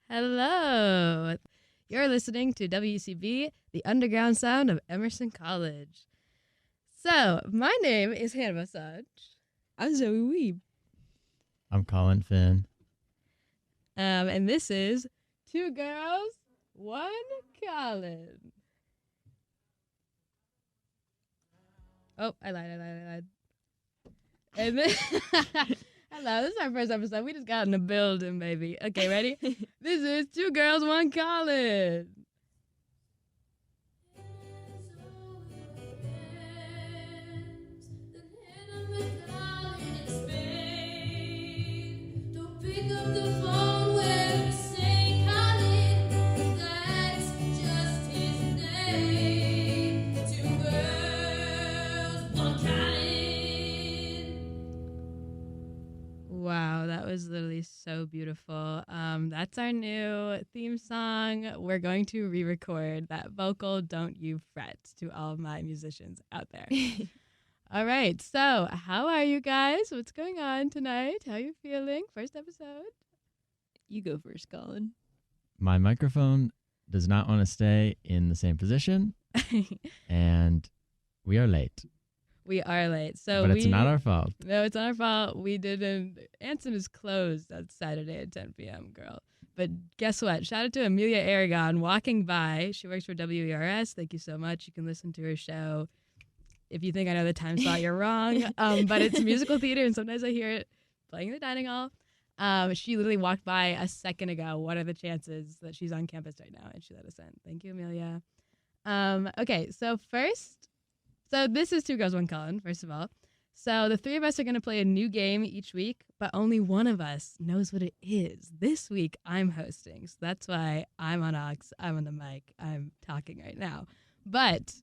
Hello. You're listening to WCB, the underground sound of Emerson College. So, my name is Hannah Massage. I'm Zoe Weeb. I'm Colin Finn. And this is Two Girls, One Colin. Oh, I lied. And then, hello, this is our first episode. We just got in the building, baby. Okay, ready? This is Two Girls, One Colin. Wow, that was literally so beautiful. That's our new theme song. We're going to re-record that vocal "Don't You Fret" to all of my musicians out there. All right, so how are you guys? What's going on tonight? How are you feeling? First episode. You go first, Colin. My microphone does not want to stay in the same position, and we are late. We are late, so but it's not our fault. No, it's not our fault. We didn't. Anson is closed on Saturday at 10 p.m., girl. But guess what? Shout out to Amelia Aragon walking by. She works for WERS. Thank you so much. You can listen to her show. If you think I know the time slot, you're wrong. But it's musical theater, and sometimes I hear it playing in the dining hall. She literally walked by a second ago. What are the chances that she's on campus right now? And she let us in. Thank you, Amelia. Okay, so this is Two Girls, One Colin, first of all. So the three of us are going to play a new game each week, but only one of us knows what it is. This week, I'm hosting, so that's why I'm on aux, I'm on the mic, I'm talking right now. But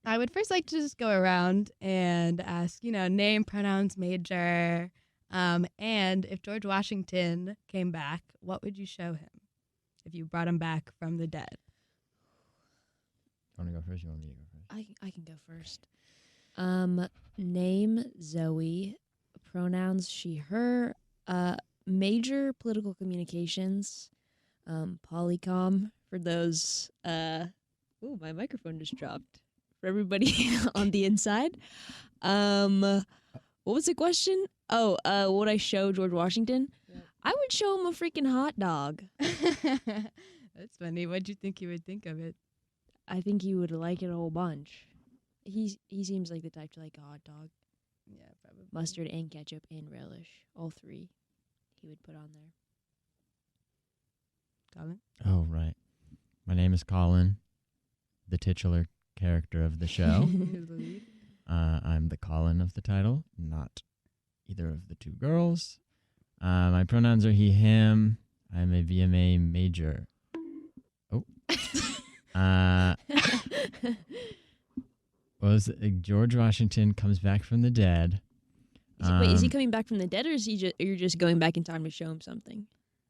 I would first like to just go around and ask, name, pronouns, major, and if George Washington came back, what would you show him if you brought him back from the dead? You want to go first? You want me to go first? I can go first. Name Zoe, pronouns she, her, major political communications, polycom for those, my microphone just dropped for everybody on the inside. What was the question? Would I show George Washington? Yep. I would show him a freaking hot dog. That's funny. What'd you think he would think of it? I think he would like it a whole bunch. He seems like the type to like a hot dog. Yeah, probably. Mustard and ketchup and relish. All three he would put on there. Colin? Oh, right. My name is Colin, the titular character of the show. I'm the Colin of the title, not either of the two girls. My pronouns are he, him. I'm a VMA major. Oh. George Washington comes back from the dead. Is he coming back from the dead, or you're just going back in time to show him something?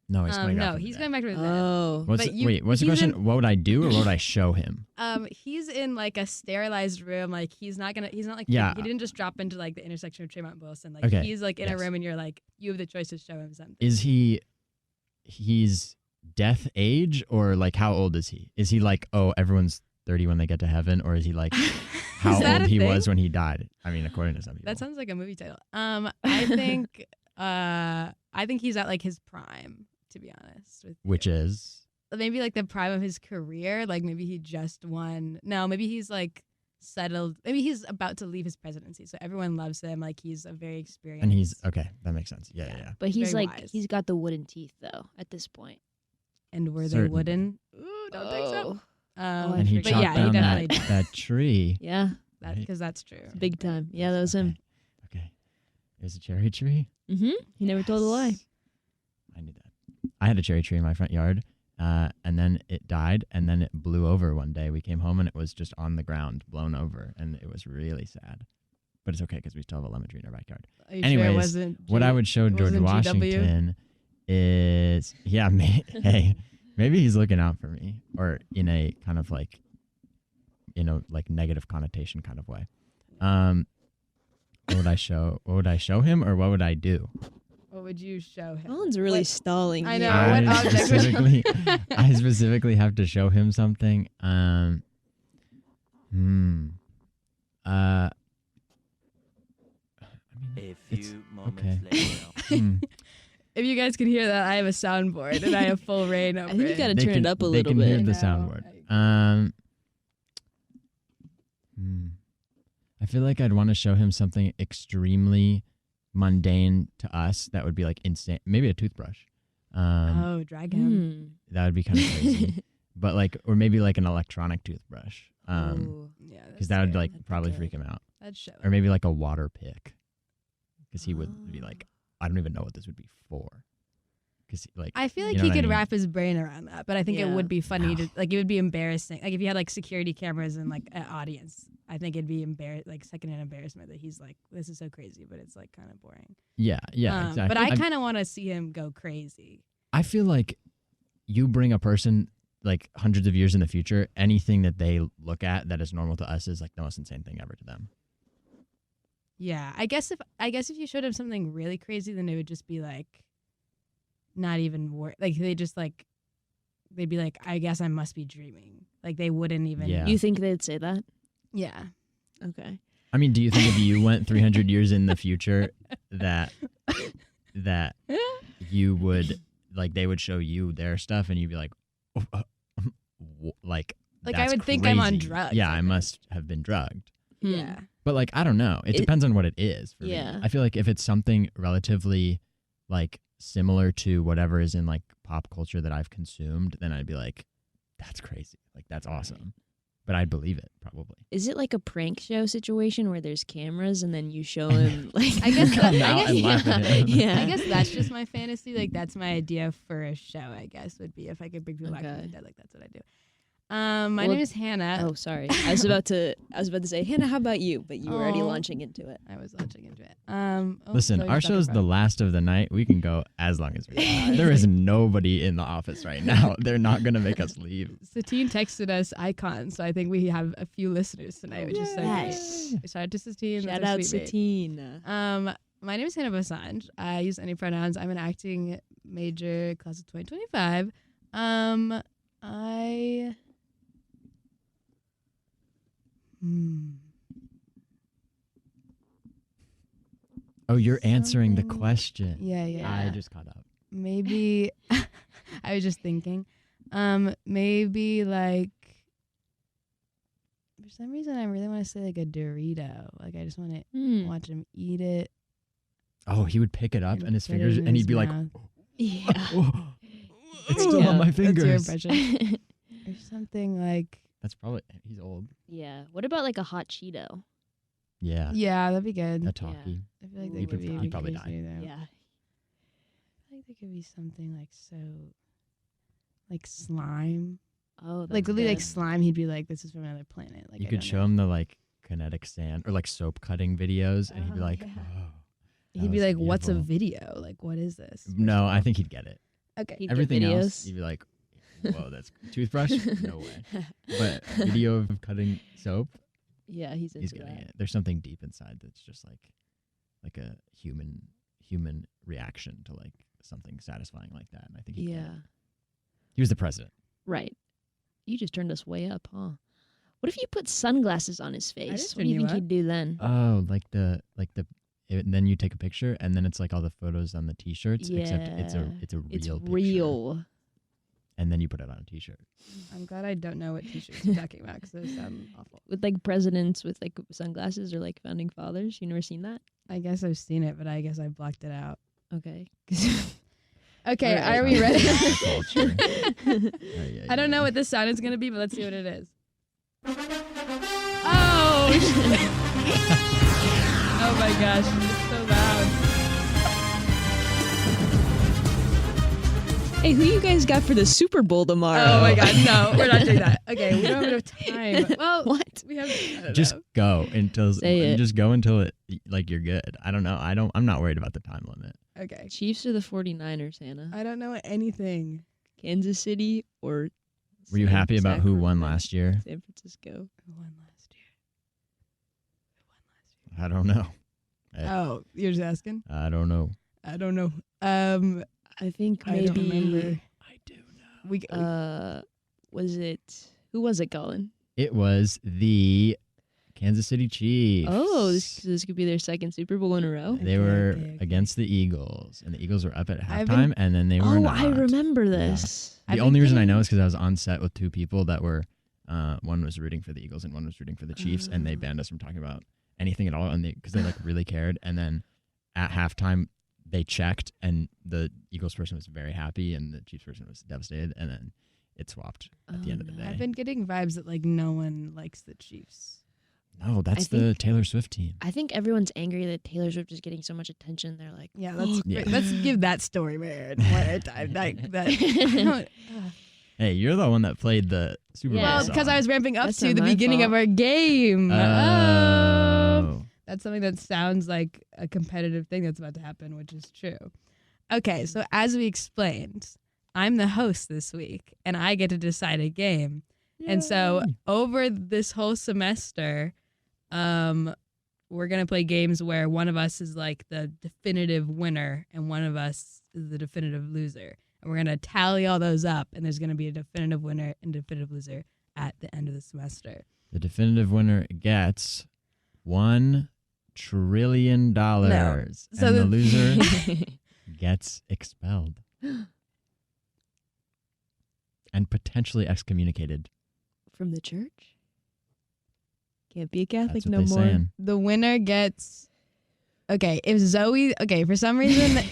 No, he's coming back. No, he's going back from the dead. Oh, what's the question? What would I do, or what would I show him? He's in like a sterilized room. Like he didn't just drop into like the intersection of Tremont and Wilson. Like he's like in a room, and you're like, you have the choice to show him something. He's death age, or like how old is he? Is he like, everyone's 30 when they get to heaven, or is he like how old he was when he died? I mean, according to some people. That sounds like a movie title. I think he's at like his prime, to be honest. Which is maybe like the prime of his career. Like maybe he just won. No, maybe he's like settled. Maybe he's about to leave his presidency, so everyone loves him. Like he's a very experienced. And he's okay. That makes sense. Yeah. But he's like wise. He's got the wooden teeth though at this point. And were they wooden? Ooh, don't think so. And he chopped down that tree. Yeah. Because that's true. It's big time. Yeah, that was him. Okay. It was a cherry tree? Mm-hmm. He never told a lie. I knew that. I had a cherry tree in my front yard, and then it died, and then it blew over one day. We came home, and it was just on the ground, blown over, and it was really sad. But it's okay, because we still have a lemon tree in our backyard. Anyways, what I would show George Washington is, hey, maybe he's looking out for me, or in a kind of like, negative connotation kind of way. What would I show him, or what would I do? What would you show him? Colin's really What- stalling. I know. here. What object would you- I specifically have to show him something. A It's- few moments okay. later. hmm. If you guys can hear that, I have a soundboard and I have full reign over I think you it. gotta They turn can- it up a they little can bit. hear I the know, soundboard. I- I feel like I'd want to show him something extremely mundane to us that would be like insane. Maybe a toothbrush. Oh, drag him. That would be kind of crazy. But like, or maybe like an electronic toothbrush. Ooh. Yeah, Because that would like That'd be probably good. freak him out. That'd show Or maybe like a water pick. Because he would be Oh. like, I don't even know what this would be for. Because like, I feel like you know he what I could mean? wrap his brain around that, but I think it Yeah. would be funny to No. like. It would be embarrassing. Like if you had like security cameras and like an audience, I think it'd be like secondhand embarrassment that he's like, this is so crazy, but it's like kind of boring. yeah, exactly. But I kind of want to see him go crazy. I feel like you bring a person like hundreds of years in the future, anything that they look at that is normal to us is like the most insane thing ever to them. Yeah, I guess if you showed him something really crazy, then it would just be like, not even like they just like, they'd be like, I guess I must be dreaming. Like they wouldn't even. Yeah. You think they'd say that? Yeah. Okay. I mean, do you think if you went 300 years in the future that you would like they would show you their stuff and you'd be like, like Like, I that's would think I'm on crazy. drugs, Yeah, I I think. must have been drugged. Yeah. But like I don't know. It depends on what it is for Yeah. me. I feel like if it's something relatively like similar to whatever is in like pop culture that I've consumed, then I'd be like, that's crazy. Like that's awesome. But I'd believe it probably. Is it like a prank show situation where there's cameras and then you show him like? I guess that- Come I out guess- and laugh at him. Yeah. I guess that's just my fantasy. Like that's my idea for a show. I guess would be if I could bring people back from Okay. the dead. Like that's what I do. My Well- name is Hannah. Oh, sorry. I was about to say, Hannah, how about you? But you were already Aw. launching into it. I was launching into it. Listen, Zoe's our stuck in show's the front. last of the night. We can go as long as we want. There is nobody in the office right now. They're not going to make us leave. Satine texted us icons, so I think we have a few listeners tonight, which is so great. Yes. Shout out to Satine. Shout that's out a sweet mate. Satine. My name is Hannah Basanj. I use any pronouns. I'm an acting major, class of 2025. Oh, you're answering the Something- question. Yeah. I just caught up. Maybe I was just thinking. Maybe like for some reason I really want to say like a Dorito. Like I just want to Hmm. watch him eat it. Oh, he would pick it up and his put it fingers, in and he'd his be like, mouth. Yeah. oh, it's still on my That's your fingers. impression. Or something like That's probably, he's old. Yeah. What about like a hot Cheeto? Yeah. yeah, that'd be good. A talkie. I feel like Ooh. that could be He'd probably crazy die. though. Yeah. I feel like there could be something like so like slime. Oh, that's Like literally like good. slime, he'd be like, this is from another planet. Like You I could don't show know. him the like kinetic sand or like soap cutting videos, and he'd be Oh, like, yeah. oh. that He'd be was like, what's a beautiful." video? Like what is this? No, I think he'd get it. Okay. He'd get Everything else, videos. you'd be like, whoa, that's toothbrush? No way. But video of cutting soap, Yeah, he's into he's getting that. it. There's something deep inside that's just like a human reaction to like something satisfying like that. And I think he'd get Yeah. it. He was the president. Right. You just turned us way up, huh? What if you put sunglasses on his face? just What do you turned think you he'd do then? Oh, and then you take a picture, and then it's like all the photos on the T-shirts, except it's a Yeah. real It's picture. real. And then you put it on a T-shirt. I'm glad I don't know what t-shirts you're talking about because those sound awful. With like presidents with like sunglasses or like founding fathers. You never seen that? I guess I've seen it, but I guess I blocked it out. Okay. Okay, All right. are we ready? Culture. I don't know what this sound is going to be, but let's see what it is. Oh! Oh my gosh, it's so loud. Hey, who you guys got for the Super Bowl tomorrow? Oh my god, no, we're not doing that. Okay, we don't have enough time. Well, What? we have. I don't Just know. go until Say it. just go until it like you're good. I don't know. I'm not worried about the time limit. Okay. Chiefs or the 49ers, Hannah? I don't know anything. Kansas City or Were you San- happy about who won Sacramento? last year? San Francisco. Who won last year? I don't know. Oh, you're just asking? I don't know. I don't know. I think I don't remember. maybe. I do know. Was it? Who was it, Colin? It was the Kansas City Chiefs. Oh, this could be their second Super Bowl in a row. They Okay, were okay. against the Eagles, and the Eagles were up at I've halftime, and then they were Oh, not. I remember this. The I've been only reason I getting- know is because I was on set with two people that were, one was rooting for the Eagles and one was rooting for the Chiefs, and they banned us from talking about anything at all, and because they like really cared. And then at halftime, they checked, and the Eagles person was very happy, and the Chiefs person was devastated, and then it swapped at the end of the day. I've been getting vibes that like no one likes the Chiefs. No, that's I the think- Taylor Swift team. I think everyone's angry that Taylor Swift is getting so much attention. They're like, Yeah, Yeah. let's give that story more time. That I don't- Hey, you're the one that played the Super Bowl Yeah. Well, because I was ramping up That's to not the my beginning fault. of our game. Oh. That's something that sounds like a competitive thing that's about to happen, which is true. Okay, so as we explained, I'm the host this week, and I get to decide a game. And so Yay. over this whole semester, we're going to play games where one of us is like the definitive winner and one of us is the definitive loser. And we're going to tally all those up, and there's going to be a definitive winner and definitive loser at the end of the semester. The definitive winner gets $1 trillion. So and the loser gets expelled and potentially excommunicated. from the church? Can't be a Catholic That's what no they're more. saying. The winner gets... Okay, if Zoe... Okay, for some reason...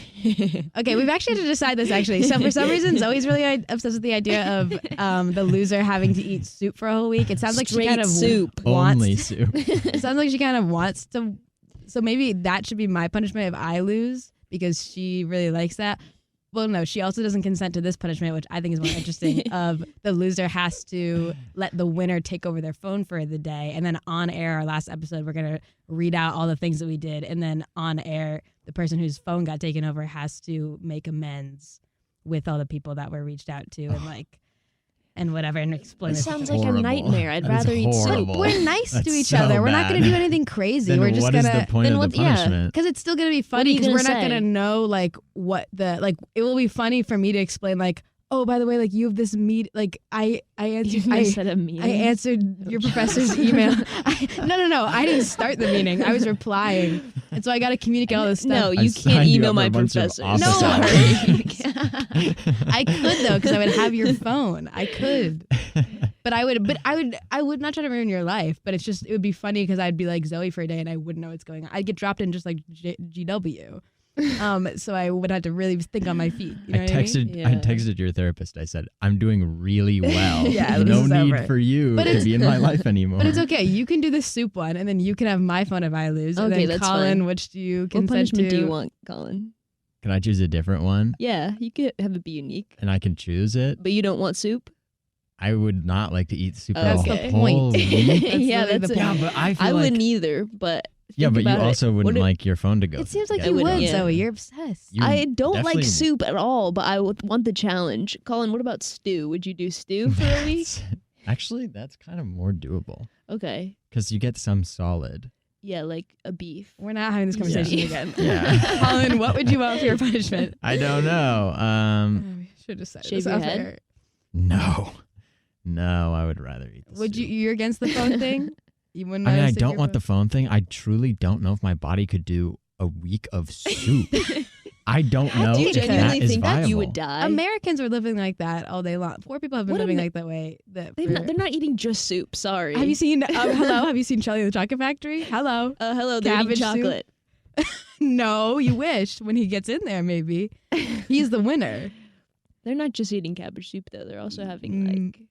Okay, we've actually had to decide this, actually. So for some reason, Zoe's really obsessed with the idea of the loser having to eat soup for a whole week. It sounds like Straight she kind of soup. wants... Only soup. It sounds like she kind of wants to... So maybe that should be my punishment if I lose, because she really likes that. Well, no, she also doesn't consent to this punishment, which I think is more interesting, of the loser has to let the winner take over their phone for the day. And then on air, our last episode, we're going to read out all the things that we did. And then on air, the person whose phone got taken over has to make amends with all the people that were reached out to and like, and whatever, and explain This it. sounds Horrible. like a nightmare. I'd That is rather eat soup. horrible. We're nice to That's each so other. We're not bad. going to do anything crazy. Then We're just what going is the to... point then of what- the yeah. punishment? Because it's still going to be are funny you because we're gonna not going to say? know like what the like it will be funny for me to explain like, oh, by the way, like you have this like I answered You I said a meeting. I answered your professor's email. No. I didn't start the meeting. I was replying. And so I got to communicate all this stuff. No, I you signed can't you email up for my a bunch of professor. office No. hours. I could though because I would have your phone. I could. But I would not try to ruin your life, but it would be funny because I'd be like Zoe for a day and I wouldn't know what's going on. I'd get dropped in just like GW. So I would have to really think on my feet. You know I what I mean? texted Yeah. I texted your therapist. I said, I'm doing really well. Yeah, this no is need over. for you But to it's- be in my life anymore. But it's okay. You can do the soup one, and then you can have my phone if I lose. And Okay, then that's Colin, fine. which do you What consent punishment to? do you want, Colin? Can I choose a different one? Yeah, you could have it be unique, And I can choose it? but you don't want soup. I would not like to eat soup That's for the a point. whole week. That's yeah, literally that's the it. Yeah, but I feel I like wouldn't either, but yeah, think but you about it. also wouldn't What if- like your phone to go. It seems like get you would, would, yeah. Zoe. You're obsessed. You I don't like definitely- soup at all, but I would want the challenge. Colin, what about stew? Would you do stew for a week? Actually, that's kind of more doable Okay. because you get some solid. Yeah, like a beef. We're not having this conversation Yeah. again. Yeah. Colin, what would you want for your punishment? I don't know. We should decide Shave this your off head? air. No, I would rather eat the Would you? soup. You're against the phone thing? You wouldn't. I mean, let I us take don't your want the phone thing. I truly don't know if my body could do a week of soup. I don't know Do you if if genuinely that is think viable. that you would die? Americans are living like that all day long. Poor people have been What living Amer- like that way. They're not eating just soup. Sorry. Have you seen? Hello. Have you seen Charlie and the Chocolate Factory? Hello. Hello, they're eating cabbage soup? chocolate. No, you wish when he gets in there. Maybe he's the winner. They're not just eating cabbage soup though. They're also having Mm. like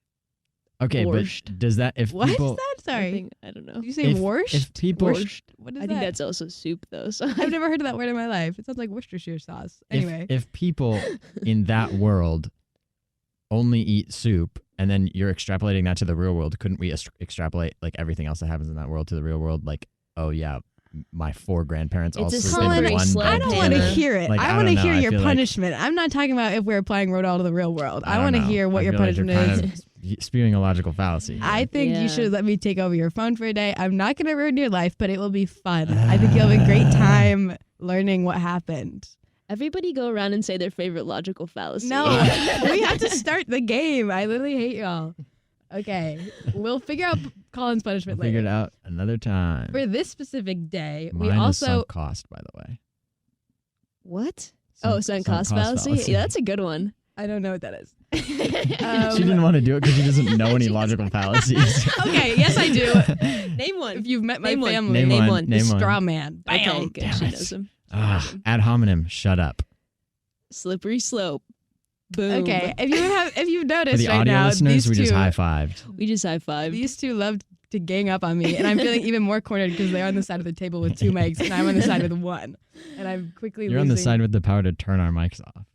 Okay, borscht. but does that if What is people that? I Sorry. think I don't know. Did you say if, borscht? if people Borscht. What is I that? think that's also soup though. So I've never heard of that word in my life. It sounds like Worcestershire sauce. Anyway, if people in that world only eat soup and then you're extrapolating that to the real world, couldn't we extrapolate like everything else that happens in that world to the real world? Like, oh yeah, my 4 grandparents It's all a sleep in slippery one slope, bed I don't want to together. hear it. Like, I I want to don't hear know. I your feel like- punishment. I'm not talking about if we're applying Rhode Island to the real world. I don't want to know. hear what I your feel like you're punishment kind is. of spewing a logical fallacy. I think Yeah. you should let me take over your phone for a day. I'm not going to ruin your life, but it will be fun. I think you'll have a great time learning what happened. Everybody go around and say their favorite logical fallacy. No, we have to start the game. I literally hate y'all. Okay, we'll figure out Colin's punishment Figure it later. out another time. For this specific day, Mine we is also sunk cost, by the way. What? Sunk- Sunk sunk cost fallacy? Yeah, that's a good one. I don't know what that is. She didn't want to do it because she doesn't know any logical fallacies. Okay, yes I do. Name one. If you've met my Name one. family, Name one. one. the Name one. straw man. Bam. Okay, good. Damn She it. knows him. Ad hominem, shut up. Slippery slope. Boom. Okay, if you've For noticed the right audio now, listeners, these we two, just high-fived. We just high-fived. these two love to gang up on me, and I'm feeling even more cornered because they're on the side of the table with 2 mics, and I'm on the side with 1, and I'm quickly You're on the losing- side with the power to turn our mics off.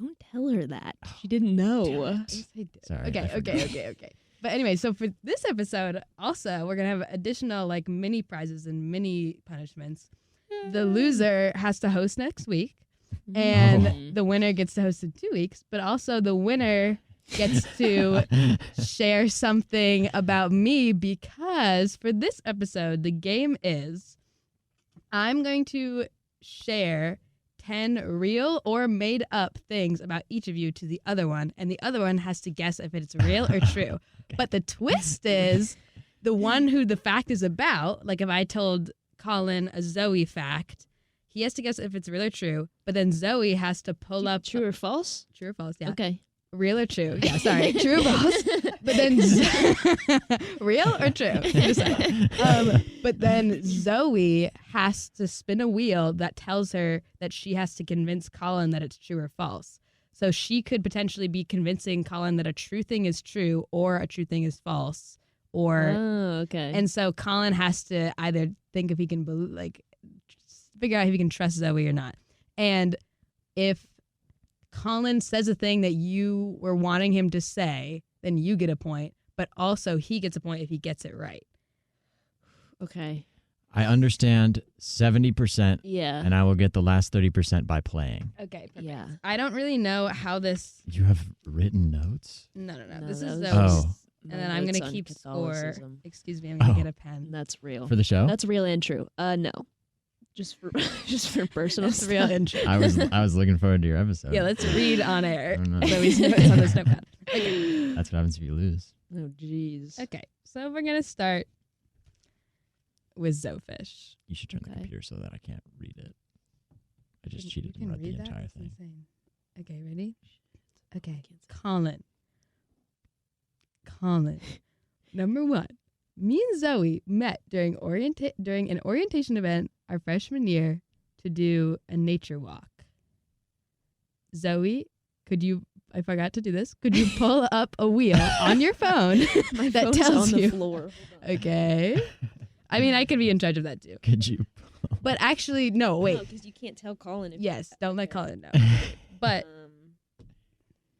Don't tell her that. She didn't know. Yes, I did. Sorry, I Okay. forgot. But anyway, so for this episode, also we're gonna have additional like mini prizes and mini punishments. The loser has to host next week, and Mm. the winner gets to host in 2 weeks. But also the winner gets to share something about me, because for this episode, the game is I'm going to share 10 real or made up things about each of you to the other one, and the other one has to guess if it's real or true. But the twist is the one who the fact is about, like if I told Colin a Zoe fact, he has to guess if it's real or true, but then Zoe has to pull up True or false? true or false, yeah. Okay. Real or true? Yeah, sorry. True or false? But then real or true? Decide. But then Zoe has to spin a wheel that tells her that she has to convince Colin that it's true or false. So she could potentially be convincing Colin that a true thing is true or a true thing is false. Or Oh, okay. and so Colin has to either think if he can figure out if he can trust Zoe or not. And if Colin says a thing that you were wanting him to say, then you get a point, but also he gets a point if he gets it right. Okay. I understand 70%, Yeah. and I will get the last 30% by playing. Okay, perfect. Yeah. I don't really know how this. You have written notes? No. No, This that is was Zoe's. Oh. my And then I'm notes gonna on keep score. Catholicism. Excuse me, I'm gonna Oh. get a pen. That's real. For the show? That's real and true. No. Just for just for personal That's real stuff. intro. I was looking forward to your episode. Yeah, let's read on air. I don't know. Zoe's notes on this notepad. Okay. That's what happens if you lose. Oh jeez. Okay, so we're gonna start with Zoefish. You should turn the Okay. computer so that I can't read it. I just You cheated can and read the that? entire That's thing. insane. Okay, ready? Okay, Can't say. Colin. Number 1. Me and Zoe met during an orientation event our freshman year to do a nature walk. Zoe, I forgot to do this. Could you pull up a wheel on your phone My that phone's tells on the you? floor. Okay. I mean, I could be in charge of that too. Could you? But actually, no, wait. because you can't tell Colin. If Yes, don't let Okay. Colin know. But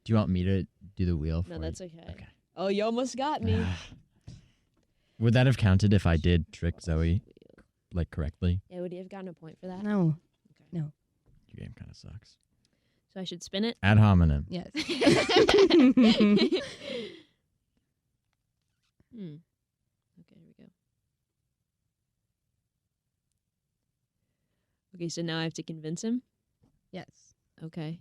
Do you want me to do the wheel for no, you? that's okay. Okay. Oh, you almost got me. Would that have counted if I did trick Zoe like correctly? Yeah, would you have gotten a point for that? no. Your game kind of sucks. So I should spin it. Ad hominem. Yes. Okay, here we go. Okay, so now I have to convince him. Yes. Okay.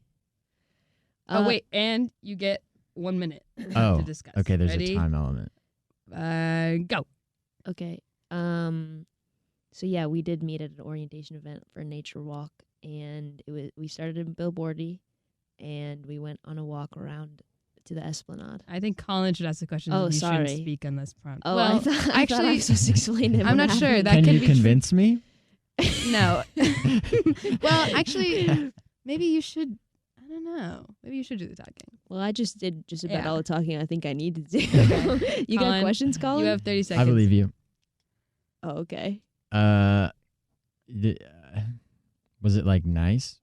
Oh wait, and you get 1 minute Oh, to discuss. okay, there's Ready? a time element. Go. Okay. So yeah, we did meet at an orientation event for a nature walk, and we started in Billboardy, and we went on a walk around to the Esplanade. I think Colin should ask the question. Oh, You shouldn't sorry. speak on this prompt. Oh, well, I thought I actually, was supposed to explain to him. I'm what not sure. happened. That Can could you be true. convince me? No. Well, actually, maybe you should. I don't know. Maybe you should do the talking. Well, I just did just about Yeah. all the talking I think I needed to do. Okay. You got Colin, questions, Colin? You have 30 seconds. I believe you. Oh, okay. Was it like nice?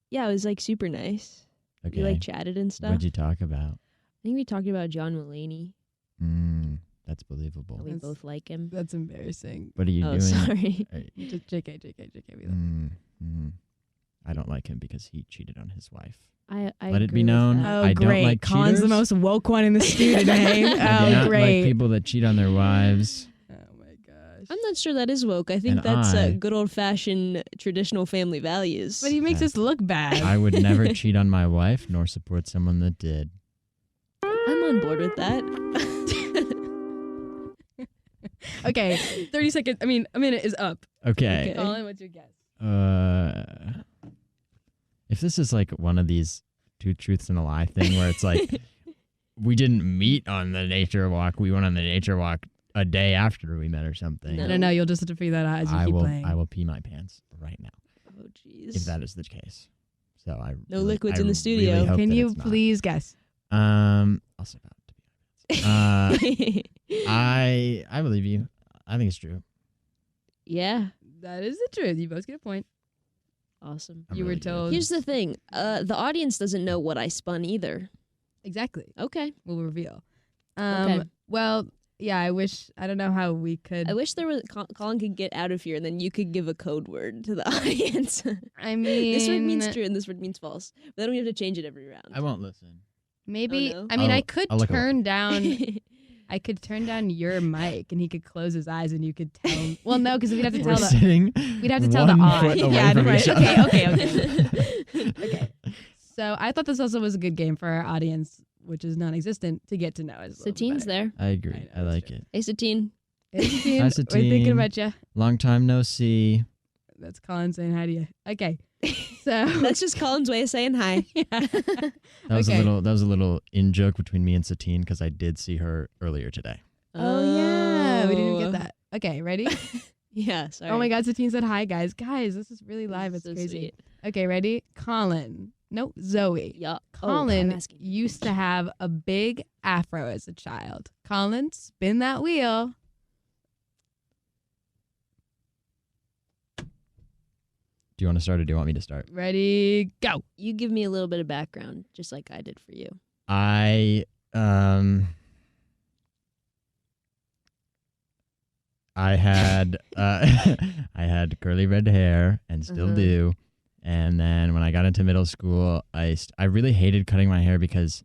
Yeah, it was like super nice. Okay. We like chatted and stuff. What'd you talk about? I think we talked about John Mulaney. That's believable. We That's- both like him. That's embarrassing. What are you Oh, doing? sorry. Just JK. We love- I don't like him because he cheated on his wife. I Let it agree be with known. that. Oh, I don't great. like Colin's the cheaters. most woke one in the studio today. I do Oh, not great. like people that cheat on their wives. Oh my gosh. I'm not sure that is woke. I think And that's I- good old-fashioned traditional family values. But he makes us look bad. I would never cheat on my wife nor support someone that did. I'm on board with that. Okay, 30 seconds. I mean, a minute is up. Okay. Okay. Colin, what's your guess? If this is like one of these 2 truths and a lie thing where it's like we didn't meet on the nature walk, we went on the nature walk a day after we met or something. I don't know. You'll just have to figure that out as you keep playing. I will pee my pants right now Oh, jeez. if that is the case. So I No really- liquids I in the studio. really hope Can that you it's not. please guess? I'll step out to be honest. I believe you. I think it's true. Yeah. That is the truth. You both get a point. Awesome. I'm You were really good. told. Here's the thing. The audience doesn't know what I spun either. Exactly. Okay. We'll reveal. Okay. Well, yeah, I don't know how we could. I wish there was Colin could get out of here and then you could give a code word to the audience. I mean, This word means true and this word means false. But then we have to change it every round. I won't listen. maybe. Oh, no. I mean, I I'll- could I'll look away. turn down. I could turn down your mic and he could close his eyes and you could tell him. Well, no, because we'd have to We're tell the. sitting. We'd have to tell the 1 odd. foot away Yeah, from right. each other. Okay. Okay. So I thought this also was a good game for our audience, which is non-existent, to get to know us. Satine's there. I agree. I know, I that's like true. it. Hey, Satine. Hey, Satine, Hi, we're thinking Satine. about you. Long time no see. That's Colin saying hi to you. Okay. So That's just Colin's way of saying hi. yeah. That was Okay. a little in joke between me and Satine because I did see her earlier today. Oh yeah, we didn't get that. Okay, ready? Yeah, sorry. Oh my God, Satine said hi, guys. Guys, this is really live. It's So crazy. sweet. Okay, ready? Colin. No, Zoe. Yeah. Colin I'm asking. used to have a big afro as a child. Colin, spin that wheel. Do you want to start or do you want me to start? Ready, go. You give me a little bit of background, just like I did for you. I had I had curly red hair and still Uh-huh. do. And then when I got into middle school, I really hated cutting my hair because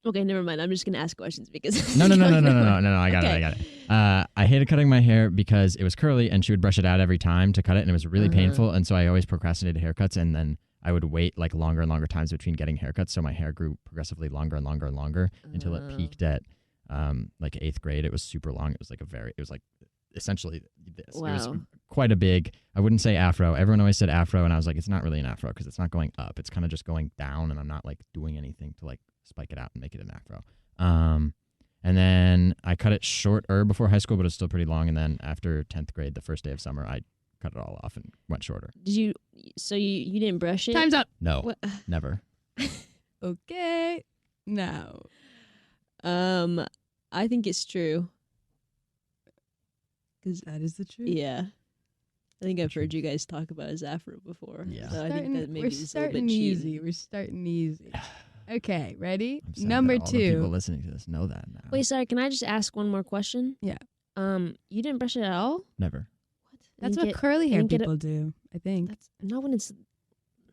Okay, never mind. I'm just gonna ask questions because no, I got Okay. it. I hated cutting my hair because it was curly and she would brush it out every time to cut it and it was really Uh-huh. painful. And so I always procrastinated haircuts and then I would wait like longer and longer times between getting haircuts. So my hair grew progressively longer and longer and longer until it Oh. peaked at like 8th grade. It was super long. It was like essentially this. It was Wow. quite a big, I wouldn't say afro. Everyone always said afro and I was like, it's not really an afro because it's not going up. It's kind of just going down and I'm not like doing anything to like spike it out and make it an afro. And then I cut it shorter before high school, but it was still pretty long. And then after 10th grade, the first day of summer, I cut it all off and went shorter. Did you? So you didn't brush it? Time's up. No, What? never. Okay. No. I think it's true. That is the truth. Yeah. I think I've heard you guys talk about his afro before. Yeah. So I think that maybe we're it's a little starting bit easy. cheating. We're starting easy. Okay, ready? I'm sad Number that all the people 2. listening to this know that now. Wait, sorry. Can I just ask one more question? Yeah. You didn't brush it at all? Never. What? That's Didn't what get- curly hair didn't get it- people do, I think. That's not when it's.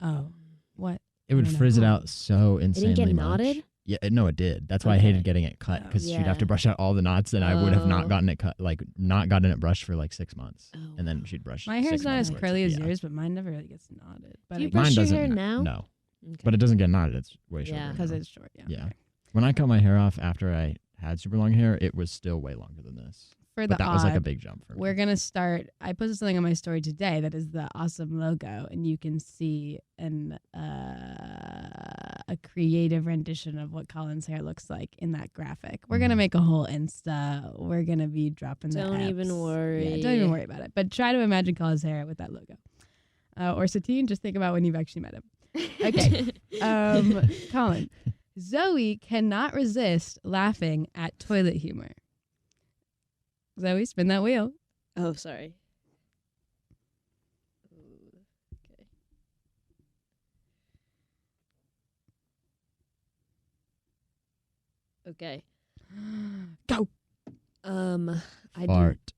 Oh, what? It would I don't frizz it know. out so It insanely didn't get much. knotted? Yeah, no, it did. That's why I Okay. hated getting it cut because she'd have to Yeah. brush out all the knots, and I would have Oh. not gotten it cut, like not gotten it brushed for like 6 months, Oh, and then she'd brush. My hair's 6 not months as worth. curly as Yeah. yours, but mine never really gets knotted. But Do you I brush Mine your doesn't. hair now? No, Okay. but it doesn't get knotted. It's way shorter. Yeah. because now. it's short. Yeah. Yeah. okay. When I cut my hair off after I had super long hair, it was still way longer than this. For the But that was like a odd, big jump for me. we're gonna start. I posted something on my story today that is the awesome logo, and you can see a creative rendition of what Colin's hair looks like in that graphic. We're gonna Mhm. make a whole Insta. We're gonna be dropping. Don't the even apps. worry. Yeah, don't even worry about it. But try to imagine Colin's hair with that logo. Or Satine, just think about when you've actually met him. Okay. Colin, Zoe cannot resist laughing at toilet humor. Zoe, spin that wheel. Oh, sorry. Ooh, okay. Go. I Fart.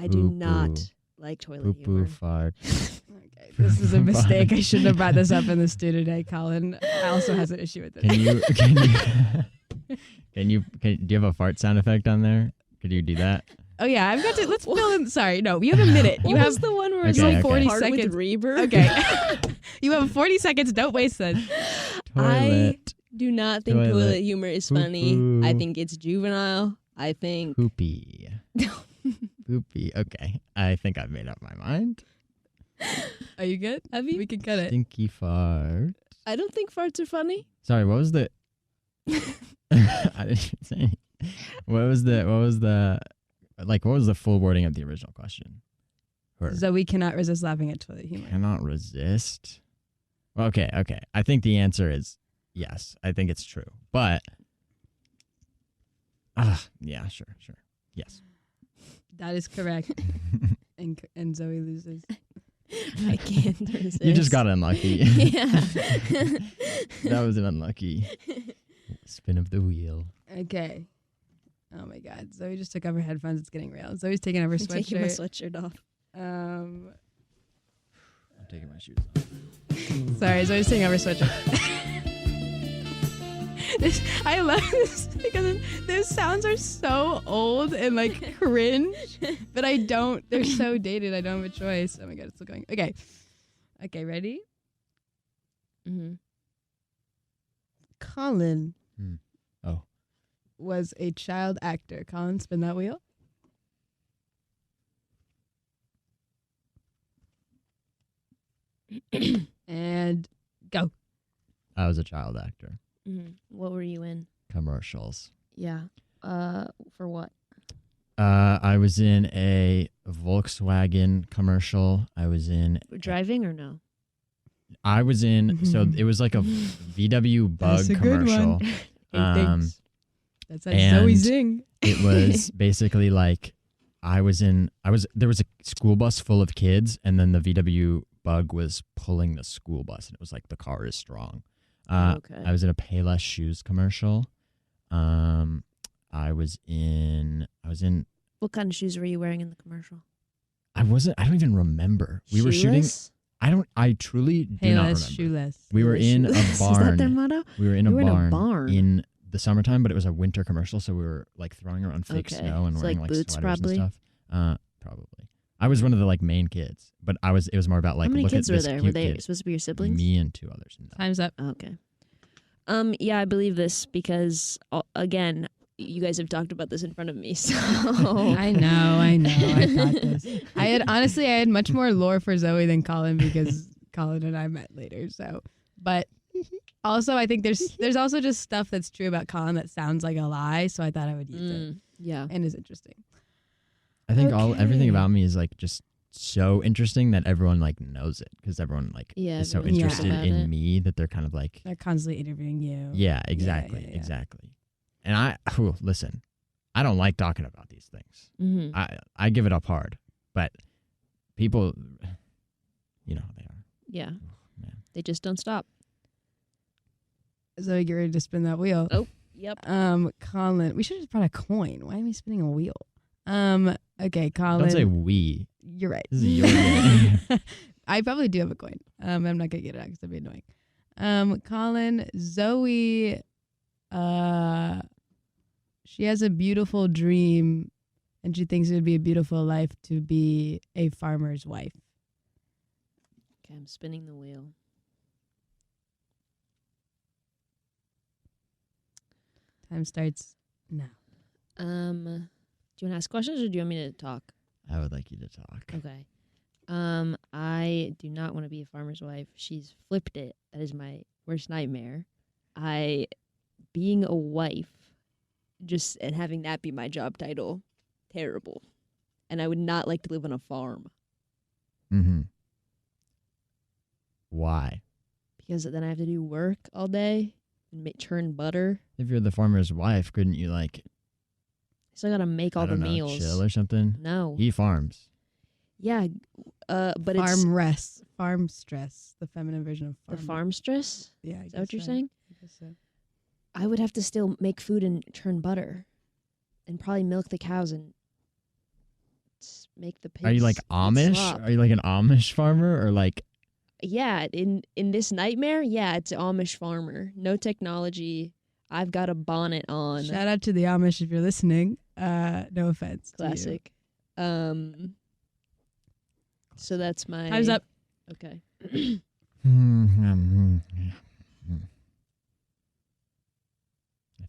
do Poo-poo. not like toilet Poo humor. poo fart. Okay, this is a mistake. I shouldn't have brought this up in the studio today, Colin. I also has an issue with this. Do you have a fart sound effect on there? Could you do that? Oh yeah, I've got to. Let's fill in. Sorry, no, you have a minute. What You have was the one where Okay, it's like okay. 40 Part with seconds? Reaver. Okay, you have 40 seconds. Don't waste them. I Toilet. do not think Toilet. toilet humor is funny. I Poo-poo. think it's juvenile. I think Poopy. Poopy. Okay. I think I've made up my mind. Are you good? Have you? We can cut it. Stinky fart. I don't think farts are funny. Sorry, what was the I didn't even say anything. What was the full wording of the original question? Zoe cannot resist laughing at toilet humor. Cannot resist. Well, okay. I think the answer is yes. I think it's true. But yeah, sure. Yes. That is correct. and Zoe loses. I can't resist. You just got unlucky. Yeah. That was an unlucky spin of the wheel. Okay. Oh my God. Zoe just took off her headphones. It's getting real. Zoe's taking off her I'm taking my sweatshirt. sweatshirt off. I'm taking my shoes off. Sorry, Zoe's taking off her sweatshirt. I love this because those sounds are so old and like cringe, but I don't. They're so dated. I don't have a choice. Oh my God, it's still going. Okay, ready? Mm-hmm. Colin. Oh. Was a child actor. Colin, spin that wheel. And go. I was a child actor. Mm-hmm. What were you in? Commercials. Yeah. For what? I was in a Volkswagen commercial. I was in. Driving or no? I was in. So it was like a VW Bug That's a good commercial. one. Thanks. That's that and Zoe zing. It was basically like there was a school bus full of kids, and then the VW Bug was pulling the school bus, and it was like the car is strong. Okay. I was in a Payless shoes commercial. I was in. What kind of shoes were you wearing in the commercial? I don't even remember. We were shooting. Shoeless? I truly do not remember. Payless, shoeless. We were in a Shoeless? barn. Is that their motto? We were in You a were in a barn barn. in the summertime, but it was a winter commercial, so we were like throwing around fake Okay. snow and So, wearing like, like boots, sweaters probably? and stuff. Probably. I was one of the like main kids, but it was more about like How many look kids at were this there? cute Were they kid. supposed to be your siblings? Me and two others. No. Time's up. Okay. Yeah, I believe this because again, you guys have talked about this in front of me. So I know. I thought this. I had much more lore for Zoe than Colin because Colin and I met later. So, but also I think there's also just stuff that's true about Colin that sounds like a lie. So I thought I would use it yeah. and is interesting. I think everything Okay. about me is like just so interesting that everyone like knows it because everyone like Yeah, is so everyone's interested about in it. me that they're kind of like They're constantly interviewing you. yeah, exactly, yeah. exactly. And listen, I don't like talking about these things. Mm-hmm. I give it up hard, but people, you know how they are. Yeah. Man. They just don't stop. Zoe, get ready to spin that wheel. Oh, yep. Colin, we should have brought a coin. Why am I spinning a wheel? Okay, Colin. Don't say we. You're right. This is your game. I probably do have a coin. I'm not gonna get it out because that'd be annoying. Colin, Zoe, she has a beautiful dream, and she thinks it would be a beautiful life to be a farmer's wife. Okay, I'm spinning the wheel. Time starts now. Do you want to ask questions or do you want me to talk? I would like you to talk. Okay. I do not want to be a farmer's wife. She's flipped it. That is my worst nightmare. Being a wife, and having that be my job title, terrible. And I would not like to live on a farm. Mm-hmm. Why? Because then I have to do work all day and churn butter. If you're the farmer's wife, couldn't you like So I gotta make all I the don't know, meals. chill or something? No. He farms. Yeah. But it's Farm stress, the feminine version of the farm. farm stress. Yeah, Is that what you're saying? I guess so. I would have to still make food and churn butter, and probably milk the cows and make the pigs. Are you like eat Amish? slop. Are you like an Amish farmer or like Yeah, in this nightmare, yeah, it's an Amish farmer. No technology. I've got a bonnet on. Shout out to the Amish if you're listening. No offense. to you. Classic. So that's my Time's up. Okay. I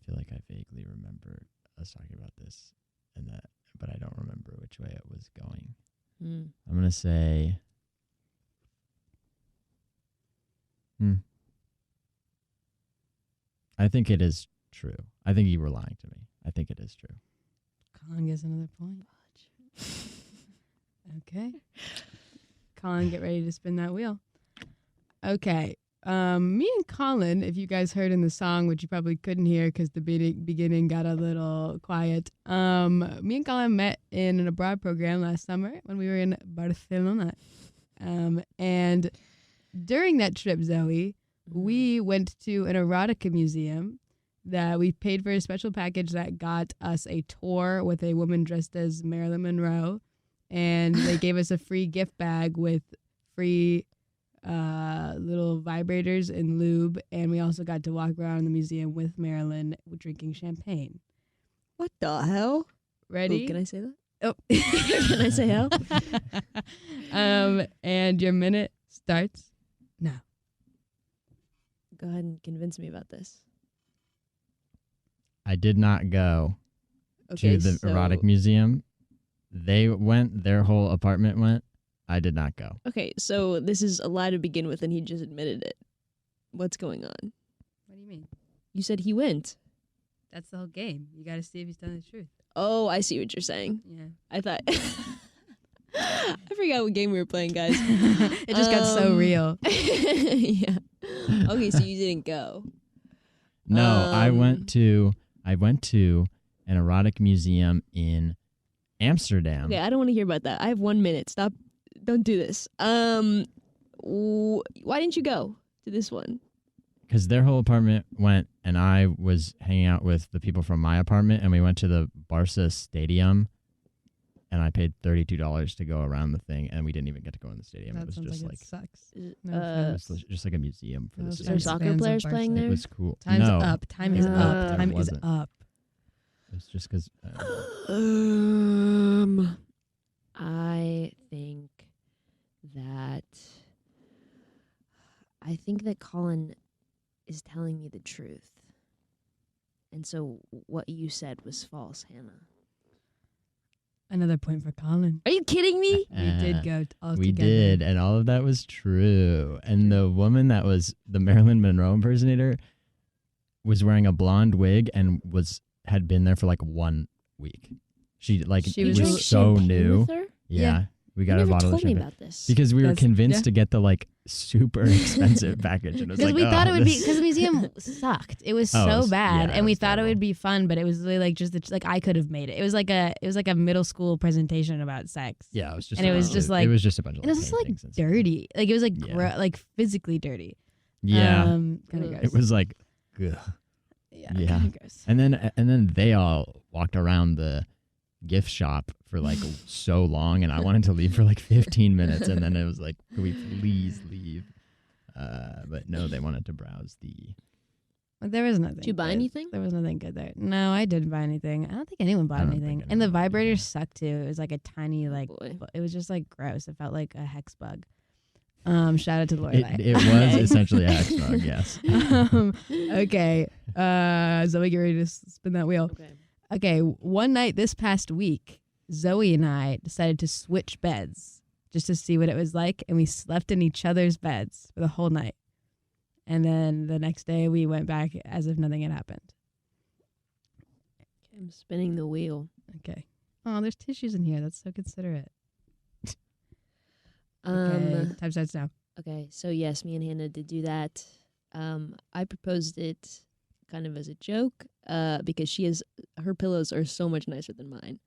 feel like I vaguely remember us talking about this and that, but I don't remember which way it was going. I'm gonna say. I think it is true. I think you were lying to me. I think it is true. Colin gets another point. Okay. Colin, get ready to spin that wheel. Okay. Me and Colin, if you guys heard in the song, which you probably couldn't hear because the beginning got a little quiet. Me and Colin met in an abroad program last summer when we were in Barcelona. And during that trip, Zoe, we went to an erotica museum that we paid for a special package that got us a tour with a woman dressed as Marilyn Monroe. And they gave us a free gift bag with free little vibrators and lube. And we also got to walk around the museum with Marilyn drinking champagne. What the hell? Ready? Ooh, can I say that? Oh. Can I say hell? And your minute starts now. Go ahead and convince me about this. I did not go Okay, to the erotic museum. They went. Their whole apartment went. I did not go. Okay, so this is a lie to begin with, and he just admitted it. What's going on? What do you mean? You said he went. That's the whole game. You got to see if he's telling the truth. Oh, I see what you're saying. Yeah. I thought... I forgot what game we were playing, guys. It just got so real. Yeah. Okay, so you didn't go. No, I went to an erotic museum in Amsterdam. Okay, I don't want to hear about that. I have 1 minute. Stop. Don't do this. Why didn't you go to this one? Because their whole apartment went, and I was hanging out with the people from my apartment, and we went to the Barca Stadium, and I paid $32 to go around the thing, and we didn't even get to go in the stadium. That it was sounds just like like it sucks. it was just like a museum for No the offense. Are there city. soccer Fans of players playing Barca. there? It was cool. Time's no, up. Time is up. It Time is wasn't. up. It was just because. I think that Colin is telling me the truth. And so what you said was false, Hannah. Another point for Colin. Are you kidding me? We did go all We together. did, and all of that was true. And the woman that was the Marilyn Monroe impersonator was wearing a blonde wig and had been there for like 1 week. She She was was so champagne new. with her? Yeah. We You got a never bottle of told me champagne about this. because we were That's- convinced yeah. to get the like super expensive package, and it was Because like, we thought oh, it would be this- because the museum sucked. It was Oh, it so was- bad, yeah, and it we was thought it terrible. would be fun, but it was really like just like I could have made it. It was like a middle school presentation about sex. Yeah, it was just. And it was just like- it was just a bunch of. And it was also like paintings and stuff. dirty. Like it was like Yeah. like physically dirty. Yeah, Kind of Ugh. gross. it was like, ugh. yeah. yeah. Kind of gross. And then they all walked around the gift shop for like so long, and I wanted to leave for like 15 minutes, and then it was like, could we please leave? But no, they wanted to browse the. But there was nothing. Did you buy good. anything? There was nothing good there. No, I didn't buy anything. I don't think anyone I bought don't anything. think And the anyone bought vibrators anything. sucked too. It was like a tiny like. Boy. It was just like gross. It felt like a hex bug. Shout out to Lorelai. It was essentially a hex bug, yes. Okay. Zoe, get ready to spin that wheel. Okay. Okay. One night this past week, Zoe and I decided to switch beds just to see what it was like, and we slept in each other's beds for the whole night. And then the next day, we went back as if nothing had happened. I'm spinning the wheel. Okay. Oh, there's tissues in here. That's so considerate. Okay. Time starts now. Okay, so yes, me and Hannah did do that. I proposed it kind of as a joke, because her pillows are so much nicer than mine.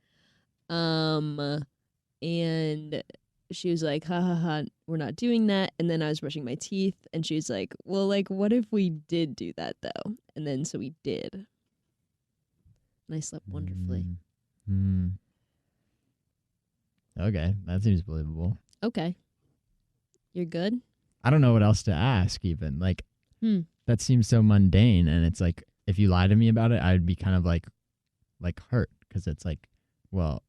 And she was like, ha ha ha, we're not doing that. And then I was brushing my teeth, and she was like, well, like, what if we did do that though? And then so we did. And I slept wonderfully. Okay, that seems believable. Okay. You're good? I don't know what else to ask even. Like, that seems so mundane, and it's like, if you lie to me about it, I'd be kind of like hurt, because it's like, well,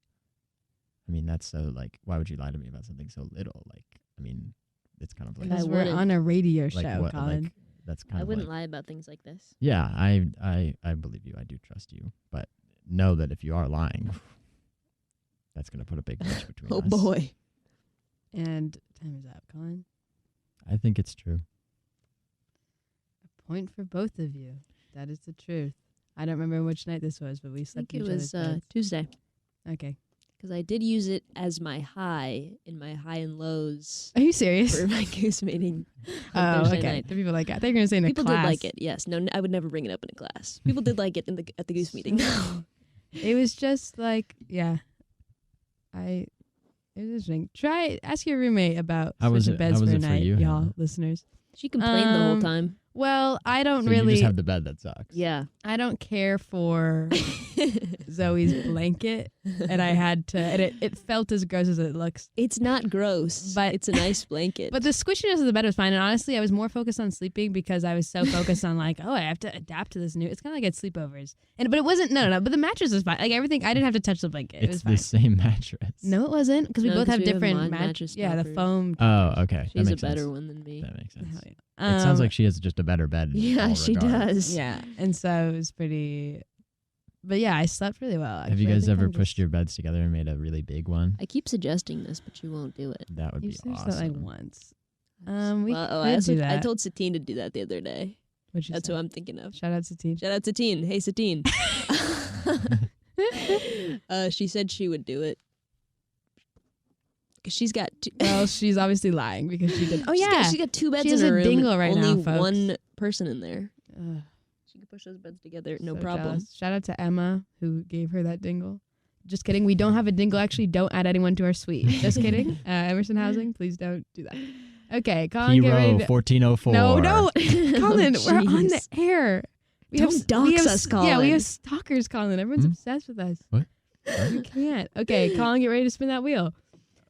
I mean, that's so like, why would you lie to me about something so little? Like, I mean, it's kind of like, Because I we're wouldn't. on a radio like show, what, Colin. like that's kind I of wouldn't like, lie about things like this. yeah, I believe you. I do trust you, but know that if you are lying, that's gonna put a big wedge between Oh us. boy. And time is up, Colin. I think it's true. A point for both of you. That is the truth. I don't remember which night this was, but we I slept think in it each was other's beds. Tuesday. Okay. Because I did use it as my high in my high and lows Are you serious? for my goose meeting on Oh, Thursday okay. night. The people like it. They're going to say in a People class. did like it. Yes. No, I would never bring it up in a class. People did like it at the goose meeting. It was just like, yeah. It was interesting. Ask your roommate about How was switching it- beds how was for a it for night, you, y'all, Hannah? listeners. She complained the whole Um, time. Well, I don't So really. you just have the bed that sucks. Yeah. I don't care for Zoe's blanket, and I had to. And it felt as gross as it looks. It's not gross, But- but it's a nice blanket. But the squishiness of the bed was fine. And honestly, I was more focused on sleeping because I was so focused on like, oh, I have to adapt to this new. It's kind of like at sleepovers. But it wasn't. No. But the mattress was fine. Like everything, I didn't have to touch the blanket. It It's was the fine. same mattress. No, it wasn't because we No, both 'cause have we have different mod mattress Yeah, the toppers. foam. Oh, okay. She's that a makes better sense. one than me. That makes sense. Hell yeah. It sounds like she has just a better bed. in Yeah, all she regards. does. Yeah, and so it was pretty. But yeah, I slept really well. Have you actually. I guys think ever I'm pushed just- your beds together and made a really big one? I keep suggesting this, but you won't do it. That would You be suggested awesome. that like once. We I could do that. I told Satine to do that the other day. What'd you That's say? what I'm thinking of. Shout out to T. Shout out Satine. Hey, Satine. She said she would do it. Because she's got two. Well, she's obviously lying because she did. Oh She's yeah, got, she got two beds She has in her a room. dingle and right only now, folks. one person in there. Ugh, She can push those beds together, no so problem. jealous. Shout out to Emma who gave her that dingle. Just kidding. We don't have a dingle. Actually, don't add anyone to our suite. Just kidding. Emerson Housing, please don't do that. Okay, Colin, get ready Hero to. 1404. No, Colin, we're on the jeez. air. We Don't have, dox we have, us, Yeah, we Colin. have stalkers, Colin. Everyone's Hmm? obsessed with us. What? You can't. Okay, Colin, get ready to spin that wheel.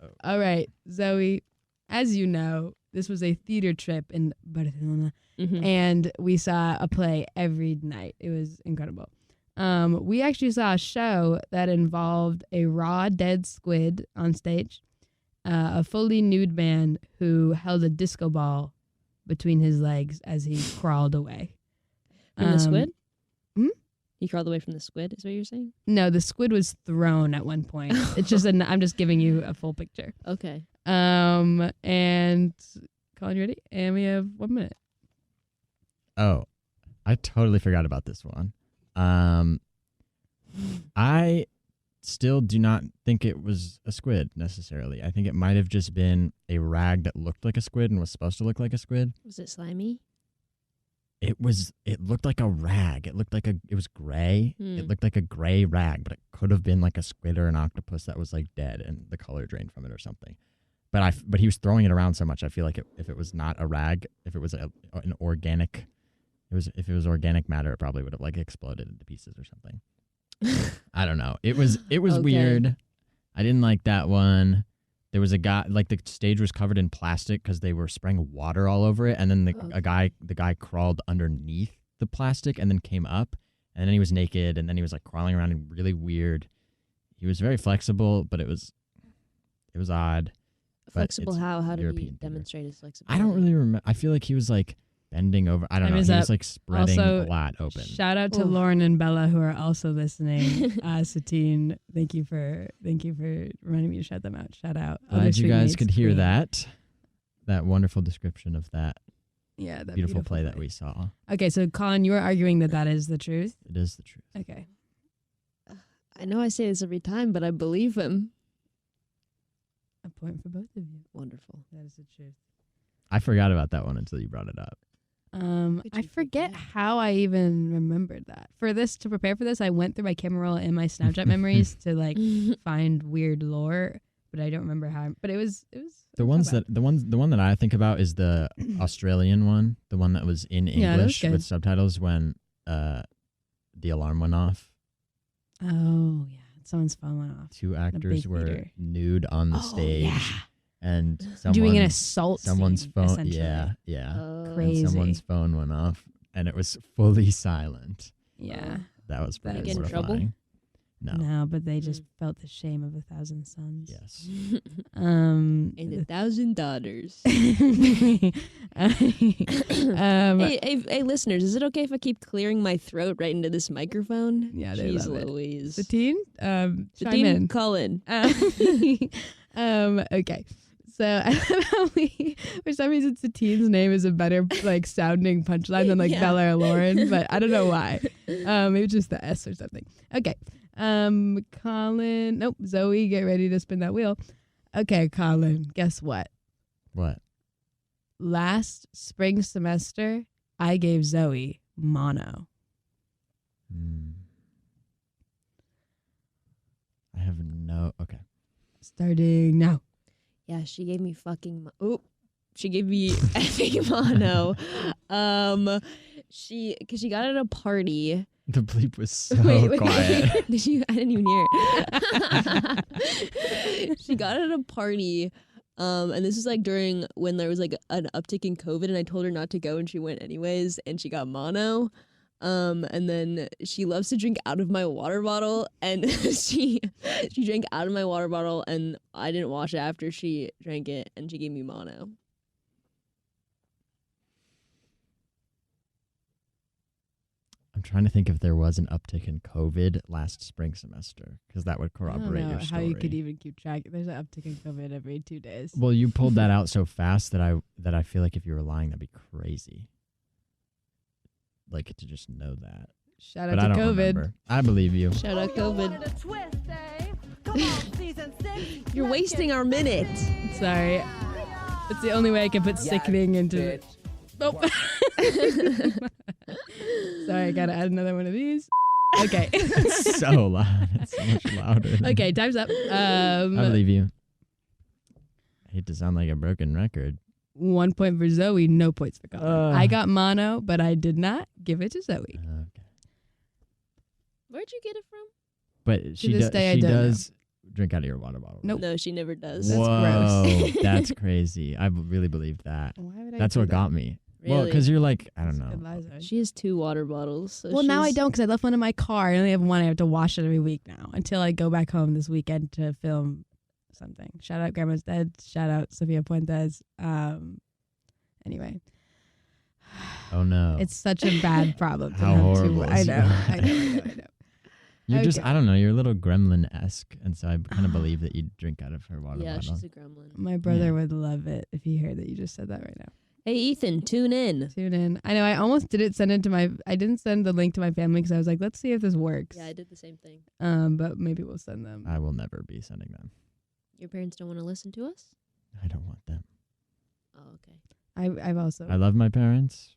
Oh. All right, Zoe. As you know, this was a theater trip in Barcelona, Mhm. and we saw a play every night. It was incredible. We actually saw a show that involved a raw dead squid on stage, a fully nude man who held a disco ball between his legs as he crawled away. From the squid? hmm? He crawled away from the squid, is what you're saying? No, the squid was thrown at one point. It's just I'm just giving you a full picture. Okay. And Colin, you ready? And we have 1 minute. Oh, I totally forgot about this one. I still do not think it was a squid necessarily. I think it might have just been a rag that looked like a squid and was supposed to look like a squid. Was it slimy? It looked like a rag. It was gray. Hmm. It looked like a gray rag, but it could have been like a squid or an octopus that was like dead and the color drained from it or something. But he was throwing it around so much. I feel like if it was not a rag, if it was an organic, if it was organic matter, it probably would have like exploded into pieces or something. I don't know. It was Okay. weird. I didn't like that one. There was a guy, like the stage was covered in plastic because they were spraying water all over it, and then the guy crawled underneath the plastic and then came up, and then he was naked, and then he was like crawling around and really weird. He was very flexible, but it was odd. But Flexible it's how? How did European he theater. demonstrate his flexibility? I don't really remember. I feel like he was like bending over. I don't Time know. is He up. was like spreading Also, a lot open. Shout out to Oof. Lauren and Bella who are also listening. Satine, thank you for reminding me to shout them out. Shout out. Other Glad you street guys mates, could hear queen. that wonderful description of that Yeah, that beautiful play that we saw. Okay, so Colin, you are arguing that is the truth. It is the truth. Okay. I know I say this every time, but I believe him. A point for both of you. Wonderful. That is the truth. I forgot about that one until you brought it up. Could I you forget forget? how I even remembered that. To prepare for this, I went through my camera roll and my Snapchat memories to like find weird lore, but I don't remember how. But it was The one that I think about is the Australian one, the one that was in Yeah, that was English good. with subtitles when the alarm went off. Oh yeah, someone's phone went off. Two actors big were theater. nude on the stage, yeah. and Doing an assault. someone's scene, phone. essentially. Yeah. Oh. Crazy. And someone's phone went off, and it was fully silent. Yeah. That was That pretty was- Get in trouble? mortifying. No. No, but they just felt the shame of 1,000 sons. Yes. And 1,000 daughters. Hey, Hey, listeners, is it okay if I keep clearing my throat right into this microphone? Yeah, they Jeez love it. Louise. Satine, chime Satiene in. Colin. Okay. So I love how for some reason, Satine's name is a better like sounding punchline than like Yeah. Bella or Lauren, but I don't know why. Maybe just the S or something. Okay. Colin. Nope. Zoe, get ready to spin that wheel. Okay, Colin. Guess what? What? Last spring semester, I gave Zoe mono. I have no. Okay. Starting now. Yeah, she gave me she gave me effing mono. Because she got at a party. The bleep was so Wait, quiet. Did you? I didn't even hear it. She got at a party, and this was like during when there was like an uptick in COVID, and I told her not to go, and she went anyways, and she got mono. And then she loves to drink out of my water bottle, and she drank out of my water bottle, and I didn't wash it after she drank it, and she gave me mono. I'm trying to think if there was an uptick in COVID last spring semester, because that would I don't corroborate know your how story. you could even keep track. There's an uptick in COVID every 2 days. Well, you pulled that out so fast that I feel like if you were lying, that'd be crazy. Like to just know that. Shout But out I to don't COVID. remember. I believe you. Shout out COVID. You're wasting our minute. Sorry. It's the only way I can put sickening into it. Nope. Sorry, I gotta add another one of these. Okay. It's so loud. It's so much louder. Okay, time's up. I believe you. I hate to sound like a broken record. 1 point for Zoe, no points for Colin. I got mono, but I did not give it to Zoe. Okay. Where'd you get it from? But she, this day, I she don't does drink out of your water bottle. Nope. No, she never does. That's Whoa, gross. that's crazy. I really believe that. Why would I That's do what that? got me. Well, Really? because you're like, I don't That's good know. lies, Zoe. She has 2 water bottles. So Well, now I she's- don't because I left one in my car. I only have one. I have to wash it every week now until I go back home this weekend to film something. Shout out Grandma's Dead. Shout out Sofia Puentes. Anyway, Oh no. it's such a bad problem. To How have horrible I is know. that? I know. You're just, okay. I don't know, you're a little gremlin-esque, and so I kind of believe that you drink out of her water Yeah, bottle. she's a gremlin. My brother Yeah. would love it if he heard that you just said that right now. Hey, Ethan, tune in. Tune in. I know. I almost didn't send it to my. I didn't send the link to my family because I was like, let's see if this works. Yeah, I did the same thing. But maybe we'll send them. I will never be sending them. Your parents don't want to listen to us? I don't want them. Oh, okay. I've also. I love my parents.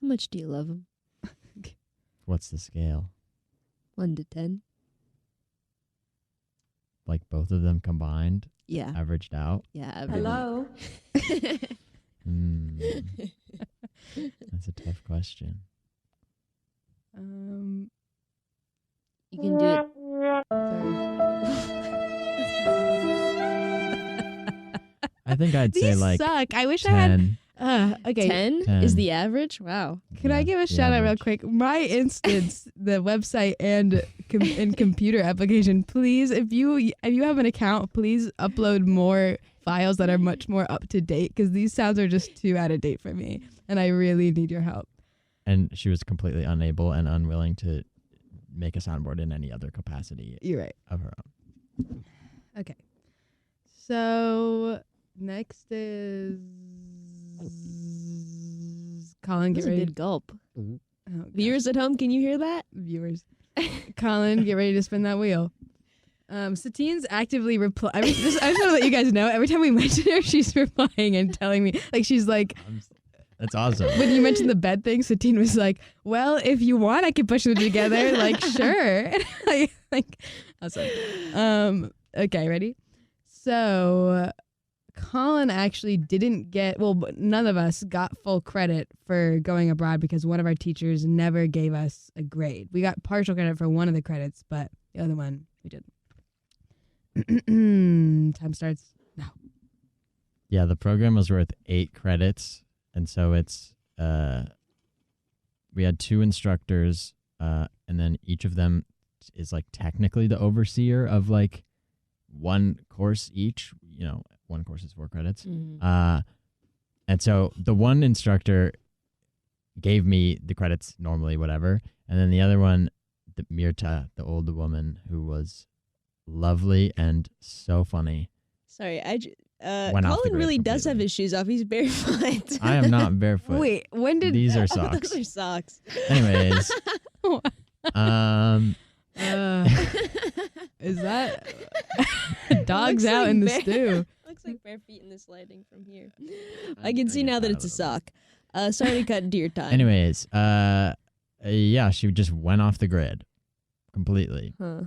How much do you love them? What's the scale? 1 to 10? Like both of them combined, Yeah. averaged out? Yeah. Hello. Hmm. That's a tough question. You can do it. I think I'd say These like suck. I wish I had. 10. Okay. 10 10. is the average? Wow. Can I Yeah, give a the shout out real average. quick? My instance, the website and computer application. Please, if you have an account, please upload more files that are much more up to date because these sounds are just too out of date for me, and I really need your help. And she was completely unable and unwilling to make a soundboard in any other capacity You're right. of her own. Okay. So next is Colin. That's Get a ready. good gulp. Oh, gosh. Viewers at home, can you hear that? Viewers. Colin, get ready to spin that wheel. Satine's actively reply. I just want to let you guys know. Every time we mention her, she's replying and telling me, like, she's like, That's awesome. when you mentioned the bed thing, Satine was like, "Well, if you want, I can push them together." Like, sure. like, awesome. Okay, ready? So, Colin actually didn't get. Well, none of us got full credit for going abroad because one of our teachers never gave us a grade. We got partial credit for one of the credits, but the other one we didn't. Time starts now. Yeah, the program was worth 8 credits, and so it's we had 2 instructors, and then each of them is like technically the overseer of like one course each. You know, one course is 4 credits. Mhm. And so the one instructor gave me the credits normally, whatever, and then the other one, the Mirta, the old woman who was lovely and so funny. Sorry, Went off the Colin grid really does have completely. his shoes off. He's barefoot. I am not barefoot. Wait, when did These are Oh, socks. those are socks. Anyways, is that dogs Looks out like in the bear- stew? Looks like bare feet in this lighting from here. I I can see get now that that it's a a little sock. Sorry to cut into your time. anyways, yeah, she just went off the grid completely. Huh.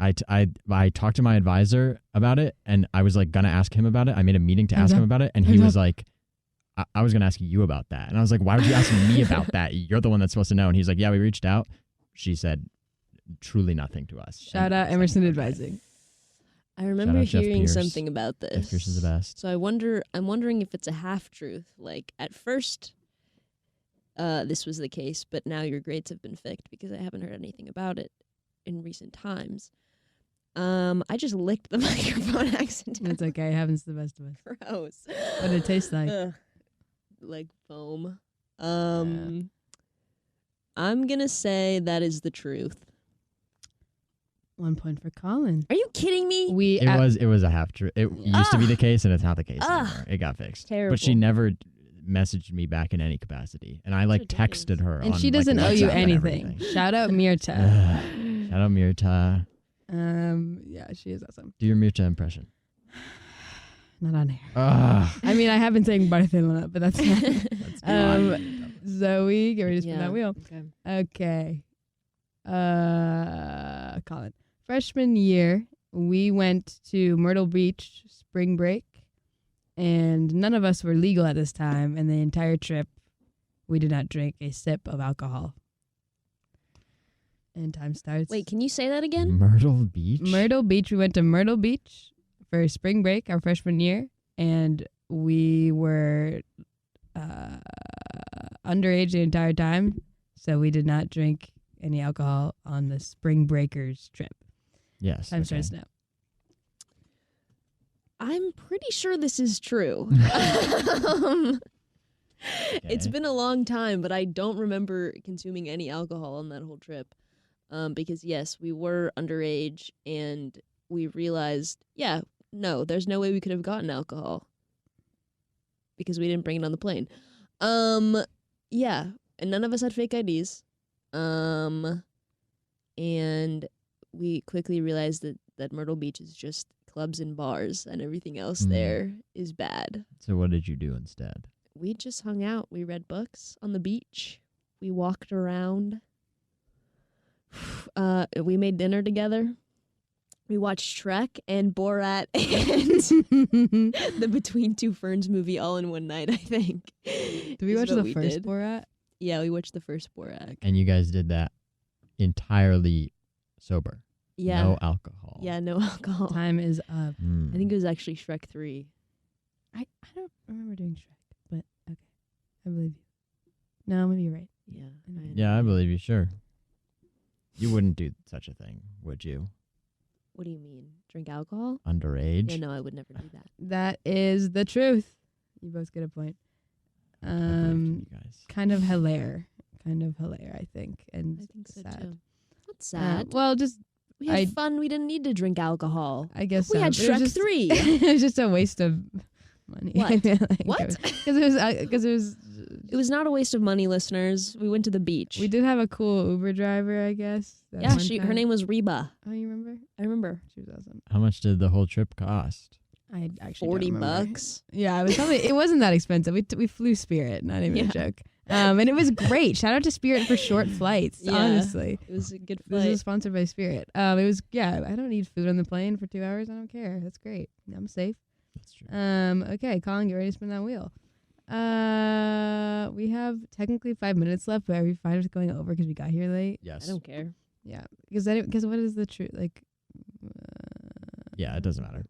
I talked to my advisor about it, and I was like gonna ask him about it. I made a meeting to Hands ask him up. about it, and he Hands was like, I was gonna ask you about that, and I was like, why would you ask me about that? You're the one that's supposed to know. And he's like, yeah, we reached out. She said truly nothing to us. Shout And out it's Emerson like, Advising. I remember out Jeff hearing Pierce. something about Jeff this. Pierce is the best. So I'm wondering if it's a half truth. Like at first, this was the case, but now your grades have been fixed because I haven't heard anything about it in recent times. I just licked the microphone accidentally. It's okay. It happens to the best of us. Gross. What did it taste like? Ugh. Like foam. I'm gonna say that is the truth. 1 point for Colin. Are you kidding me? We It was a half truth. It used to be the case, and it's not the case Ugh. anymore. It got fixed. Terrible. But she never messaged me back in any capacity, and I like ridiculous. texted her. and on, she like, doesn't owe you WhatsApp and anything. everything. Shout out Mirta. Shout out Mirta. Yeah, she is awesome. Do your Mirta impression. Not on air. Ugh. I mean, I have been saying Barcelona, but that's not. That's not. Zoe, get ready to spin Yeah. that wheel. Okay. Okay. Colin. Freshman year, we went to Myrtle Beach spring break, and none of us were legal at this time, and the entire trip, we did not drink a sip of alcohol. And time starts. Wait, can you say that again? Myrtle Beach. Myrtle Beach. We went to Myrtle Beach for spring break our freshman year, and we were underage the entire time, so we did not drink any alcohol on the spring breakers trip. Yes. Time okay. starts now. I'm pretty sure this is true. It's Okay. been a long time, but I don't remember consuming any alcohol on that whole trip. Because yes, we were underage, and we realized, no, there's no way we could have gotten alcohol because we didn't bring it on the plane. Yeah, and none of us had fake IDs. And we quickly realized that Myrtle Beach is just clubs and bars, and everything else there is bad. So what did you do instead? We just hung out. We read books on the beach. We walked around. We made dinner together. We watched Shrek and Borat and the Between Two Ferns movie all in one night, I think. Did we is watch what the we first did. Borat? Yeah, we watched the first Borat. And you guys did that entirely sober. Yeah. No alcohol. Yeah, no alcohol. Time is up. Mm. I think it was actually Shrek 3. I don't remember doing Shrek, but okay. I believe you. No, maybe you're right. Yeah. Yeah, I believe you. Sure. You wouldn't do such a thing, would you? What do you mean? Drink alcohol? Underage. Yeah, no, I would never do that. That is the truth. You both get a point. I believe you guys. Kind of hilarious, I think, and I think so sad. too. Not sad. Well, just We had fun. We didn't need to drink alcohol. I guess We so. had But it was Shrek just- 3. it was just a waste of money. What? I feel like What? Because it was. It was not a waste of money, listeners. We went to the beach. We did have a cool Uber driver, I guess. that Yeah, one her time. name was Reba. Oh, you remember? I remember. She was awesome. How much did the whole trip cost? I actually don't remember. $40. Yeah, it wasn't that expensive. We flew Spirit, not even a Yeah. joke. And it was great. Shout out to Spirit for short flights. Yeah. Honestly, It was a good this flight. is sponsored by Spirit. It was I don't need food on the plane for 2 hours. I don't care. That's great. I'm safe. That's true. Okay, Colin, get ready to spin that wheel. We have technically 5 minutes left, but are we fine with going over because we got here late? Yes. I don't care. Yeah, because what is the truth? Like, Yeah, it doesn't matter.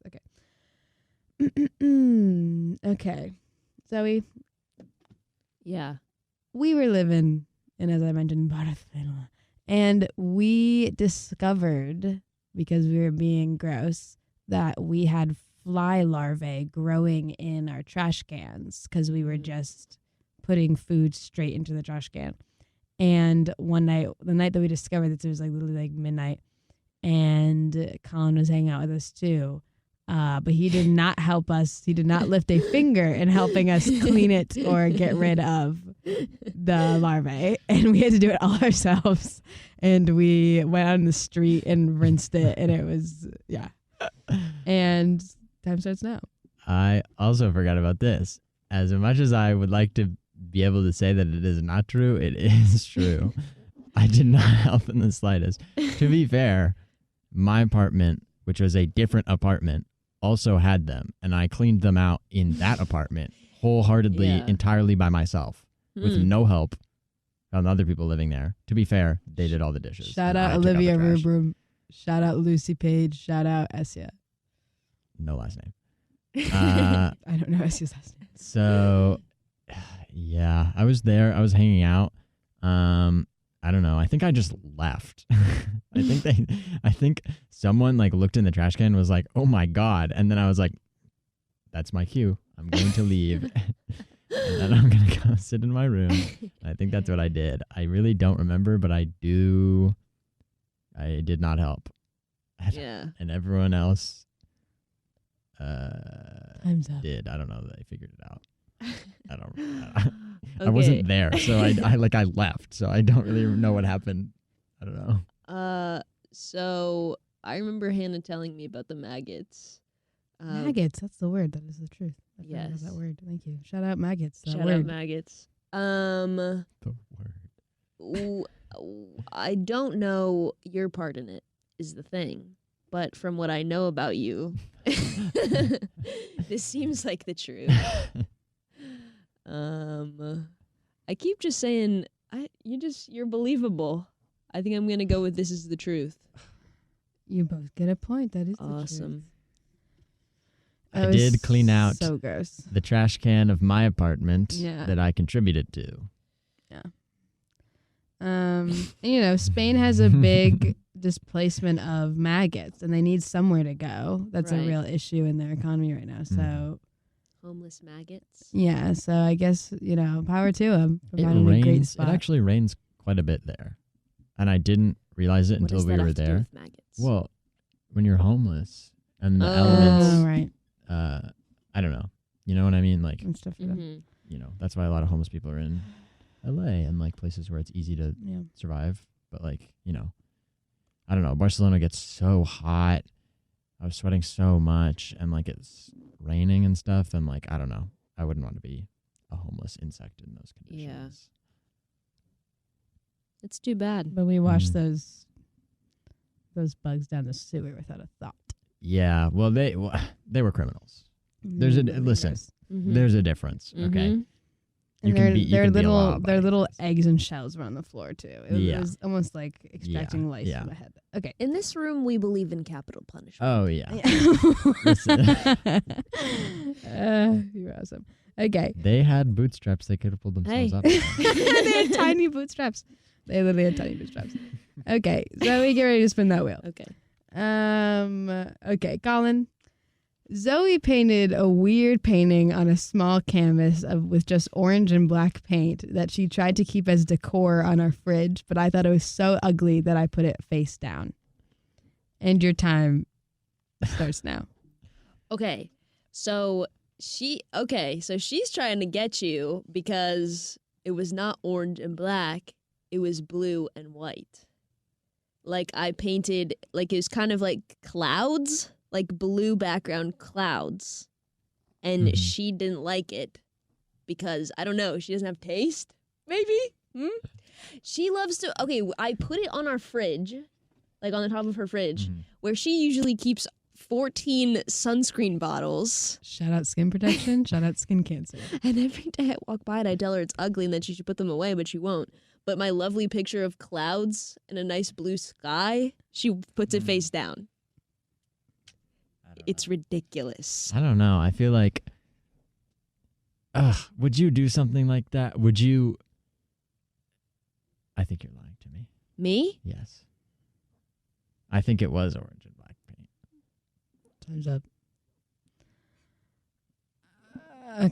okay, Zoe, Yeah. we were living in, as I mentioned, Barcelona, And we discovered, because we were being gross, that we had fly larvae growing in our trash cans because we were just putting food straight into the trash can. And one night, the night that we discovered this, it was like literally like midnight, and Colin was hanging out with us too. But he did not help us. He did not lift a finger in helping us clean it or get rid of the larvae. And we had to do it all ourselves. And we went out in the street and rinsed it. And it was, yeah. And time starts now. I also forgot about this. As much as I would like to be able to say that it is not true, it is true. I did not help in the slightest. To be fair, my apartment, which was a different apartment, also had them, and I cleaned them out in that apartment wholeheartedly, entirely by myself, with no help from other people living there. To be fair, they did all the dishes. Shout out Olivia Rubrum. Shout out Lucy Page. Shout out Essia. No last name. I don't know Essia's last name. So, yeah, I was there. I was hanging out. I don't know. I think I just left. I think someone like looked in the trash can and was like, "Oh my God." And then I was like, "That's my cue. I'm going to leave." And then I'm going to go sit in my room. I think that's what I did. I really don't remember, but I did not help. Yeah. And everyone else Time's up. did. I don't know. They figured it out. I don't. I wasn't there, so I left, so I don't really know what happened. I don't know. So I remember Hannah telling me about the maggots. Maggots, that's the word. That is the truth. I forgot about Yes. that word. Thank you. Shout out maggots. That Shout word. out maggots. The word. I don't know your part in it, is the thing. But from what I know about you, this seems like the truth. I keep just saying, you're believable. I think I'm gonna go with this is the truth. You both get a point. That is Awesome. The truth. I did clean out So gross. the trash can of my apartment Yeah. that I contributed to. Spain has a big displacement of maggots, and they need somewhere to go. That's a Right. real issue in their economy right now. So, Homeless maggots. yeah. So I guess power to them for It finding a great rains. It spot. actually rains quite a bit there, and I didn't realize it What until does we that were have to do there. with maggots? Well, when you're homeless and the Oh. elements, right, I don't know. You know what I mean? Like, and stuff for them. Mhm. that's why a lot of homeless people are in LA and like places where it's easy to Yeah. survive. But like, I don't know. Barcelona gets so hot. I was sweating so much, and like it's raining and stuff. And like, I don't know. I wouldn't want to be a homeless insect in those conditions. It's too bad. But we washed Mm. those bugs down the sewer without a thought. Yeah. Well, they were criminals. There's a listen. Mhm. There's a difference. Okay. Mhm. You And can be- you their can be a little law-abiding little citizen. eggs and shells were on the floor too. It Yeah. was almost like extracting lice yeah. from a head. Okay. In this room, we believe in capital punishment. Oh yeah. You're awesome. Okay. They had bootstraps. They could have pulled themselves up. They had tiny bootstraps. They literally had tiny bootstraps. Okay, so we get ready to spin that wheel. Okay. Okay, Colin. Zoe painted a weird painting on a small canvas with just orange and black paint that she tried to keep as decor on our fridge, but I thought it was so ugly that I put it face down. And your time starts now. Okay. So she's trying to get you because it was not orange and black, it was blue and white. Like I painted, like it was kind of like clouds, like blue background clouds. And Mhm. she didn't like it because, I don't know, she doesn't have taste, maybe? She loves to, okay, I put it on our fridge, like on the top of her fridge, Mhm. where she usually keeps 14 sunscreen bottles. Shout out skin protection. Shout out skin cancer. And every day I walk by and I tell her it's ugly and that she should put them away, but she won't. But my lovely picture of clouds and a nice blue sky, she puts it face down. It's ridiculous. I don't know. I feel like, would you do something like that? Would you? I think you're lying to me. Me? Yes. I think it was orange and black paint. Time's up.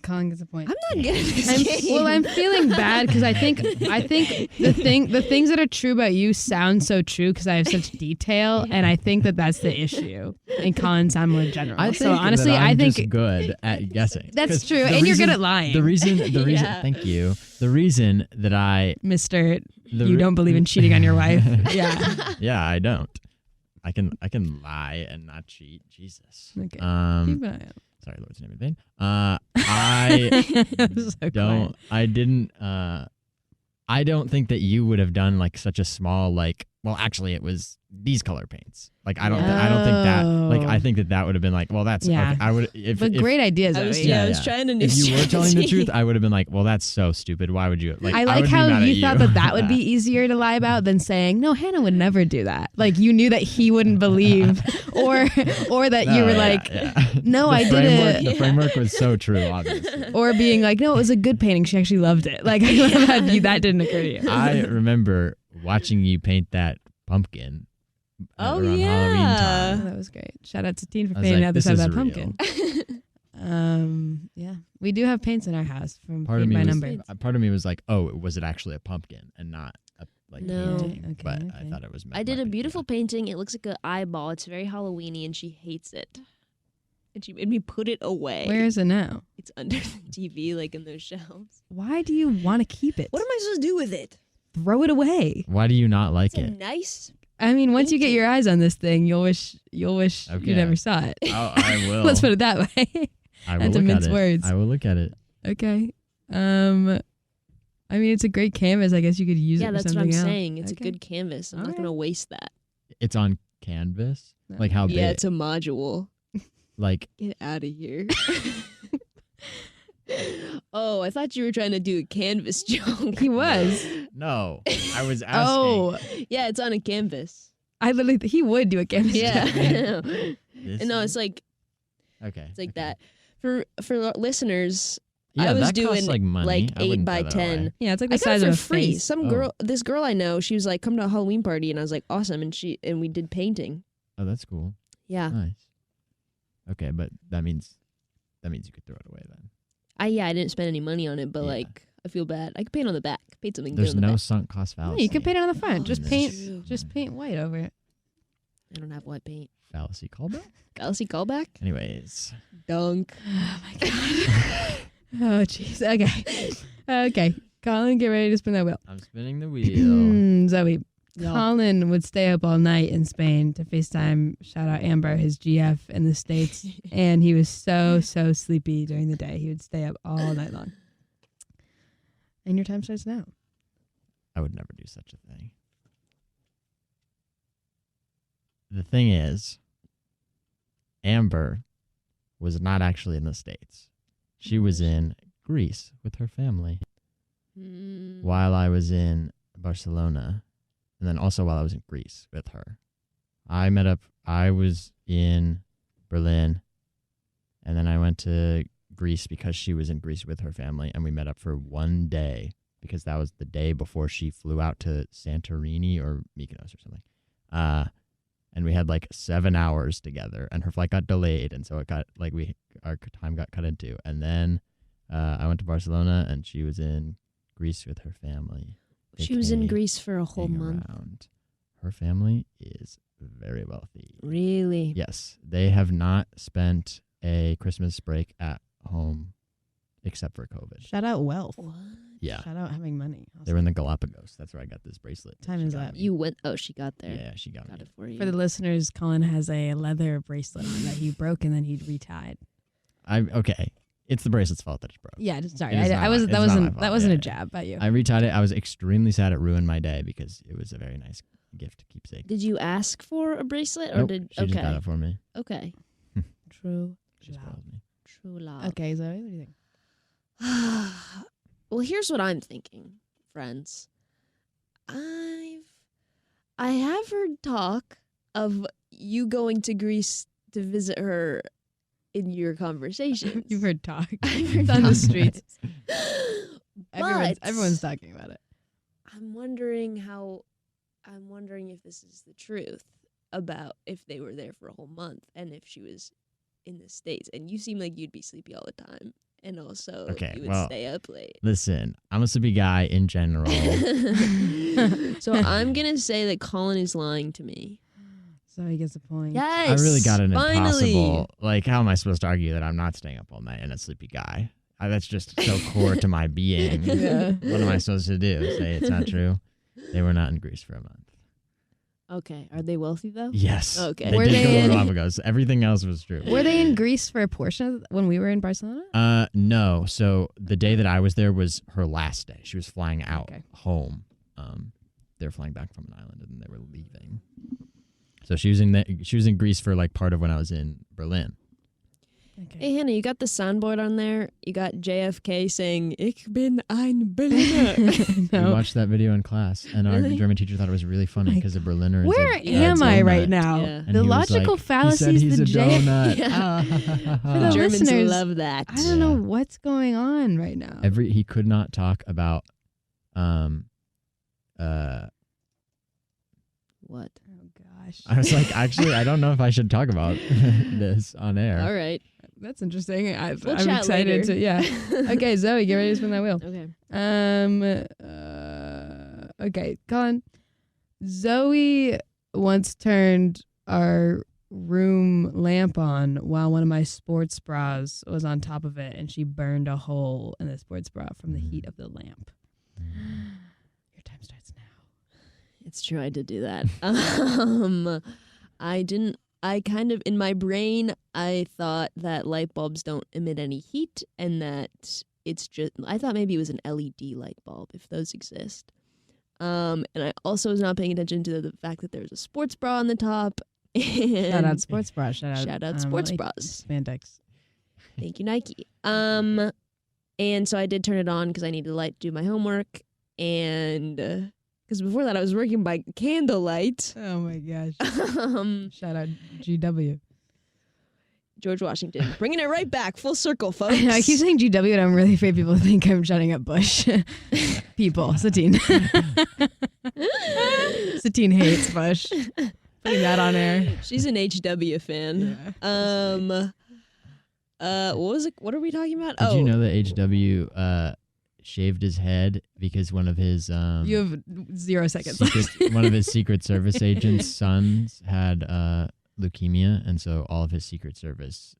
Colin gets a point. I'm not good at this game. Well, I'm feeling bad because I think the things that are true about you sound so true because I have such detail, and I think that's the issue. And Colin sound more general. So honestly, that I'm I think just good at guessing. that's 'Cause true, the and you're reason- good at lying. The reason, Yeah. thank you. The reason that Mister, the you re- don't believe in cheating on your wife. Yeah. Yeah, I don't. I can lie and not cheat. Jesus. Okay. Keep Um, an eye out. sorry, Lord's name in vain. I So don't. quiet. I didn't. I don't think that you would have done like such a small like. Well, actually, it was these color paints. Like I don't. I don't think that. Like I think that would have been like. Well, that's. Yeah. Okay, I would. If, But great ideas. I was, Zoe. yeah, I Yeah, was yeah. trying to new if you were telling the strategy. truth, I would have been like, well, that's so stupid. Why would you? Like, I would like be how mad at you thought that would be easier to lie about than saying, no, Hannah would never do that. Like you knew that he wouldn't believe or that you were like, no, I did it. The framework was so true, obviously. Or being like, no, it was a good painting. She actually loved it. Like I love how that didn't occur to you. I remember watching you paint that pumpkin. Oh, around yeah. Halloween Oh, time. that was great. Shout out to Teen for I was painting like, the other this side of is that real. pumpkin. Yeah, we do have paints in our house from Part of Paint me by was Number. part of me was like, oh, was it actually a pumpkin and not a like No. painting? Okay, but I okay. thought it was. I did might a be, beautiful yeah. painting. It looks like an eyeball. It's very Halloweeny, and she hates it. And she made me put it away. Where is it now? It's under the TV, like in those shelves. Why do you want to keep it? What am I supposed to do with it? Throw it away. Why do you not like It's a it? nice. I mean, once you get Painting. your eyes on this thing, you'll wish Okay. you never saw it. I will. Let's put it that way. I will and to look mince at it. words. I will look at it. Okay. I mean, it's a great canvas. I guess you could use Yeah, it for that's what something I'm else. saying. It's Okay. a good canvas. I'm not Alright. going to waste that. It's on canvas. No. Like how big? Yeah, it's a module. like Get out of here. Oh, I thought you were trying to do a canvas joke. He was. no. I was asking. Oh, Yeah, it's on a canvas. I literally he would do a canvas. Yeah. job. This No, is- it's like okay. it's like okay. that. For listeners, Yeah, I was that doing costs like money. like I 8 wouldn't by throw that away. 10. Yeah, it's like the I got size it of for a free. face. Oh. This girl I know, she was like, "Come to a Halloween party," and I was like, "Awesome!" And we did painting. Oh, that's cool. Yeah, Nice. Okay, but that means you could throw it away then. I didn't spend any money on it, but Yeah. like I feel bad. I could paint on the back. Paint something good There's on the no back. sunk cost Yeah, fallacy. you can paint it on the front. Oh, Just that's paint. true. Just paint white over it. I don't have white paint. Fallacy callback. Fallacy callback. Anyways, Dunk. Oh my god. Oh jeez. Okay. Okay. Colin, get ready to spin that wheel. I'm spinning the wheel. Zoe. Yeah. Colin would stay up all night in Spain to FaceTime, shout out Amber, his GF in the States. And he was so sleepy during the day. He would stay up all night long. And your time starts now. I would never do such a thing. The thing is, Amber was not actually in the States. She was in Greece with her family Mm. while I was in Barcelona, and then also while I was in Greece with her. I was in Berlin, and then I went to Greece because she was in Greece with her family, and we met up for one day because that was the day before she flew out to Santorini or Mykonos or something. And we had like 7 hours together, and her flight got delayed, and so it got like our time got cut into. And then I went to Barcelona, and she was in Greece with her family. She was in vacationing, Greece for a whole hanging month. around. Her family is very wealthy. Really? Yes, they have not spent a Christmas break at home except for COVID. Shout out wealth. What? Yeah, Shout out having money. they were in the Galapagos. That's where I got this bracelet. that Time she is got up. me. You went. Oh, she got there. Yeah, she got Got me. it for you. For the listeners, Colin has a leather bracelet that he broke and then he retied. Okay. It's the bracelet's fault that it's broke. Yeah, sorry. It is I not was my- that it's not my wasn't fault. that wasn't Yeah, a jab by you. I retied it. I was extremely sad it ruined my day because it was a very nice gift keepsake. Did you ask for a bracelet or Nope, did? she just got it for me. Okay. True. She spoiled me. True love. Okay, Zoe, what do you think? Well, here's what I'm thinking, friends. I have heard talk of you going to Greece to visit her in your conversations. You've heard talk. I've heard It's on the talk. streets. But Everyone's talking about it. I'm wondering how I'm wondering if this is the truth about if they were there for a whole month and if she was in the States. And you seem like you'd be sleepy all the time. And also, Okay, you would well, stay up late. Listen, I'm a sleepy guy in general. So I'm going to say that Colin is lying to me. So he gets a point. Yes. I really got an finally. impossible. Like, how am I supposed to argue that I'm not staying up all night and a sleepy guy? That's just so core to my being. Yeah. What am I supposed to do? Say it's not true? They were not in Greece for a month. Okay. Are they wealthy, though? Yes. Okay. They Were did they go to in- Galapagos. Everything else was true. Were they in Greece for a portion of when we were in Barcelona? No. So the day that I was there was her last day. She was flying out home. They were flying back from an island and they were leaving. So she was in Greece for like part of when I was in Berlin. Okay. Hey, Hannah, you got the soundboard on there? You got JFK saying, Ich bin ein Berliner. We No. watched that video in class, and our Really? German teacher thought it was really funny because the Berliner is Where a am I donut. right now? Yeah. And The he was logical like, fallacy he said is he's the a J. donut. Yeah. For the Germans listeners, love that. I don't know what's going on right now. He could not talk about What? Oh gosh, I was like, actually, I don't know if I should talk about this on air. All right. that's interesting. I'm chat excited later. to. Yeah. Okay, Zoe, get ready to spin that wheel. Okay. Okay, Colin. Zoe once turned our room lamp on while one of my sports bras was on top of it, and she burned a hole in the sports bra from the heat of the lamp. Your time starts now. It's true, I did do that. I kind of, in my brain, I thought that light bulbs don't emit any heat and that it's just, I thought maybe it was an LED light bulb, if those exist. And I also was not paying attention to the fact that there was a sports bra on the top. And Shout out sports bra. Shout out sports like bras. Spandex. Thank you, Nike. And so I did turn it on because I needed light to do my homework. And because before that I was working by candlelight. Oh my gosh. um, Shout out GW. George Washington. Bringing it right back. Full circle, folks. I keep saying GW and I'm really afraid people think I'm shutting up Bush. People. Satine. Satine hates Bush. Putting that on air. She's an HW fan. Yeah. What was it? What are we talking about? Did you know that HW shaved his head because one of his You have 0 seconds. one of his Secret Service agents' sons had leukemia, and so all of his Secret Service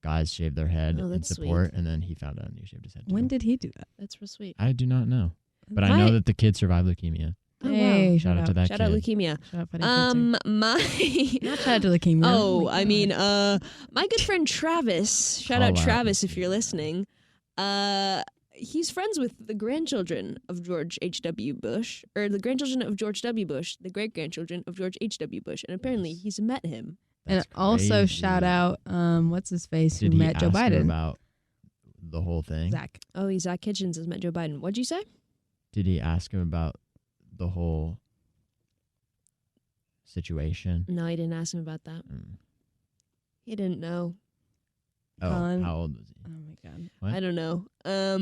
guys shaved their head Oh, in that's support, sweet. and then he found out and he shaved his head too. When did he do that? That's real sweet. I do not know, but I My- know that the kid survived leukemia. Oh, Hey, wow. Shout out to that Shout kid. out leukemia. Shout out Funny Cancer. My Not shout out to leukemia. Oh, my I mean, God. my good friend Travis. Shout Call out out. Travis if you're listening. He's friends with the grandchildren of George H.W. Bush, or the grandchildren of George W. Bush, the great grandchildren of George H.W. Bush, and apparently he's met him. And That's also crazy. shout out, what's his face, Did who he met Joe ask her Biden. about the whole thing? Zach. Oh, Zach Kitchens has met Joe Biden. What'd you say? Did he ask him about the whole situation? No, he didn't ask him about that. Mm. He didn't know. Oh, Colin. how old was he? Oh my God. What? I don't know.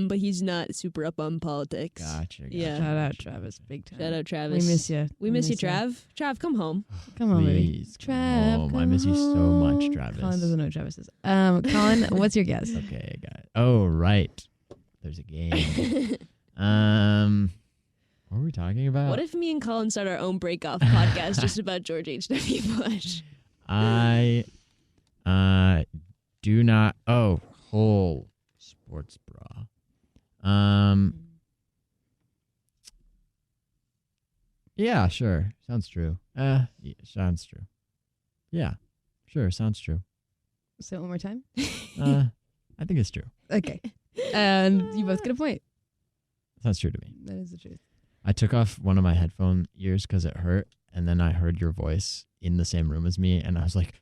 But he's not super up on politics. Gotcha. Yeah. Shout out Travis, big time. Shout out Travis. We miss you. We miss you, Trav. Trav, come home. Come on, baby. Please, come Trav, home. I come miss you so much, home. Travis. Colin doesn't know who Travis is. Colin, what's your guess? Okay, I got it. Oh, right. There's a game. What were we talking about? What if me and Colin start our own break-off podcast just about George H.W. Bush? I do not. Oh, whole sports bra. Yeah, sure. Sounds true. Yeah, sounds true. Yeah, sure. Sounds true. Say it one more time. I think it's true. Okay. And you both get a point. Sounds true to me. That is the truth. I took off one of my headphone ears because it hurt, and then I heard your voice in the same room as me, and I was like,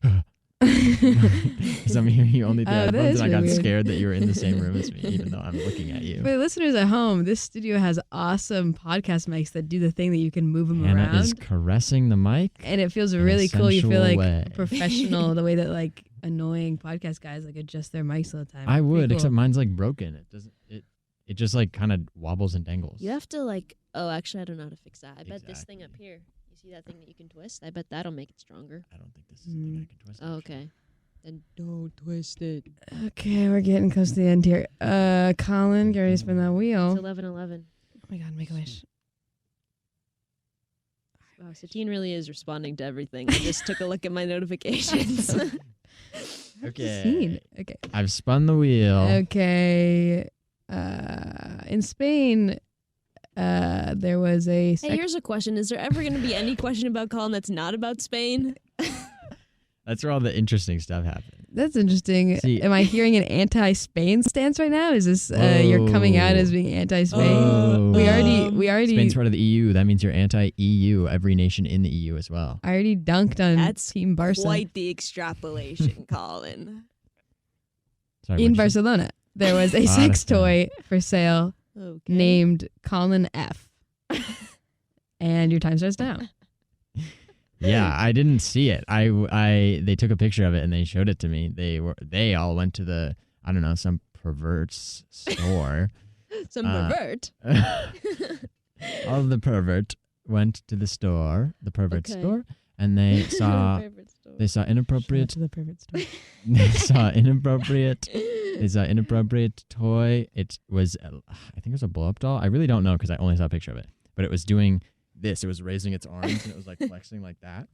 because I'm hearing you only through Oh, that headphones, is and I got really weird. scared that you were in the same room as me, even though I'm looking at you. For the listeners at home, this studio has awesome podcast mics that do the thing that you can move them Hannah around. is caressing the mic. And it feels in a really cool. You feel sensual like way. professional, the way that like annoying podcast guys like adjust their mics all the time. I Pretty would, cool. except mine's like broken. It doesn't. It just like kind of wobbles and dangles. You have to like Oh, actually, I don't know how to fix that. I bet this thing up Exactly. here. You see that thing that you can twist? I bet that'll make it stronger. I don't think this is something I can twist. Oh, actually. okay. Then don't twist it. Okay, we're getting close to the end here. Colin, get ready to spin that wheel. It's 11:11. Oh my God, make a wish. Wow, Satiene really is responding to everything. I just took a look at my notifications. Okay. Okay. I've spun the wheel. Okay. In Spain, there was a. Hey, here's a question. Is there ever going to be any question about Colin that's not about Spain? That's where all the interesting stuff happened. That's interesting. See- Am I hearing an anti-Spain stance right now? Is this you're coming out as being anti-Spain? Oh. We already. Spain's part of the EU. That means you're anti-EU. Every nation in the EU as well. I already dunked on That's Team Barca Quite the extrapolation, Colin. Sorry, in what'd you say? Barcelona. There was a sex toy for sale Okay. named Colin F. And your time starts now. Yeah, I didn't see it. They took a picture of it and they showed it to me. They all went to the, I don't know, some pervert's store. Some pervert. All of the pervert went to the store, the pervert Okay. store, and they saw Pervert store. inappropriate. To the pervert store. They saw inappropriate toy. It was, I think it was a blow up doll. I really don't know because I only saw a picture of it, but it was doing this. It was raising its arms and it was like flexing like that.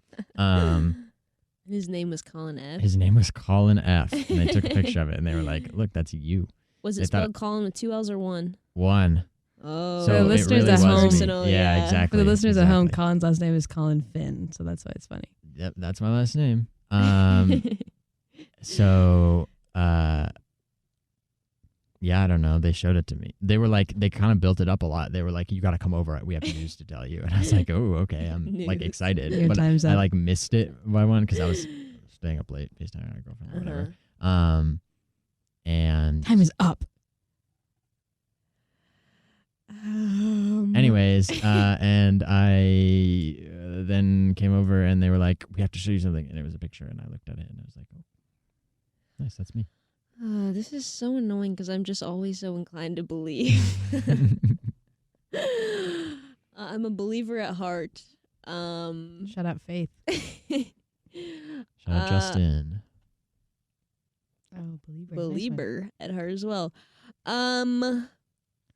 His name was Colin F. His name was Colin F. And they took a picture of it and they were like, "Look, that's you." Was They it thought- spelled Colin with 2 L's or 1? One. Oh, For the it listeners really at was home- me. Personal, Yeah, yeah. exactly. For the listeners at home, exactly. Colin's last name is Colin Finn, so that's why it's funny. Yep, that's my last name. So, yeah, I don't know. They showed it to me. They were like, they kind of built it up a lot. They were like, "You got to come over. We have news to tell you." And I was like, "Oh, okay." I'm like News. excited, Your but time's I up. like missed it by one because I was staying up late, FaceTiming my girlfriend or whatever. And Time is up. anyways, and I then came over and they were like, "We have to show you something." And it was a picture, and I looked at it and I was like, "Oh, nice, that's me." This is so annoying because I'm just always so inclined to believe. I'm a believer at heart. Shut up, Faith. Shout out Justin. Oh, believer. believer at heart as well.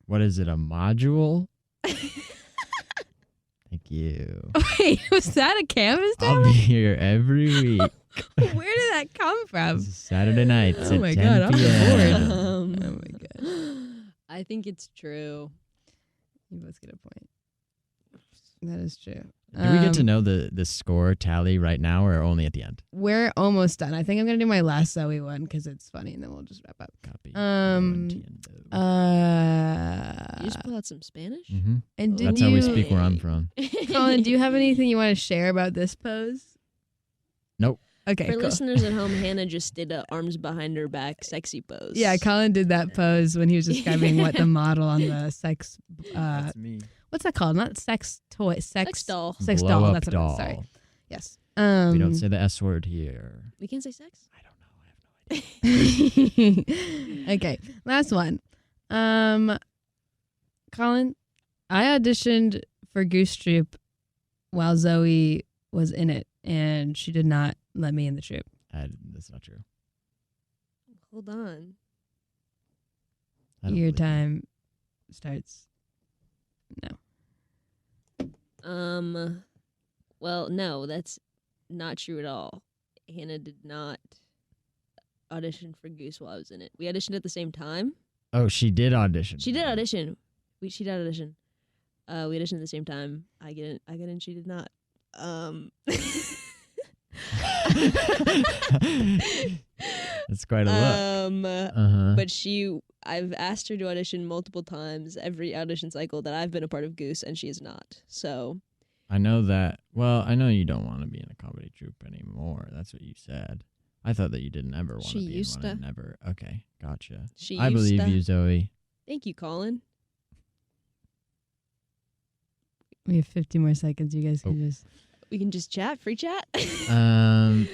What is it? A module? Thank you. Wait, was that a canvas I'll down? be here every week. Where did that come from? This is Saturday nights Oh at my 10 God, I'm p.m. Oh my God. I think it's true. You both get a point. That is true. Do we get to know the score tally right now or only at the end? We're almost done. I think I'm gonna do my last Zoe one because it's funny, and then we'll just wrap up. Copy. You just pull out some Spanish? And did That's you, how we speak where I'm from. Colin, do you have anything you want to share about this pose? Nope. Okay, For cool. listeners at home, Hannah just did a arms behind her back sexy pose. Yeah, Colin did that pose when he was describing what the model on the sex. That's me. What's that called? Not sex toy. Sex doll. Sex Blow doll. up That's what it doll. was. Sorry. Yes. We don't say the S word here. We can't say sex? I don't know. I have no idea. Okay, last one. Colin, I auditioned for Goose Troop while Zoe was in it, and she did not let me in the troop. That's not true. Hold on. I don't Your believe you. time starts now. Well, no, that's not true at all. Hannah did not audition for Goose while I was in it. We auditioned at the same time. Oh, she did audition. She did audition. She did audition. We auditioned at the same time. I get in. She did not. That's quite a look. But I've asked her to audition multiple times every audition cycle that I've been a part of Goose, and she is not. So I know that. Well, I know you don't want to be in a comedy troupe anymore. That's what you said. I thought that you didn't ever want She to be used in to. one. and Never. Okay, gotcha. she. I used believe to. you, Zoe. Thank you, Colin. We have 50 more seconds. You guys can just. We can just chat, free chat. My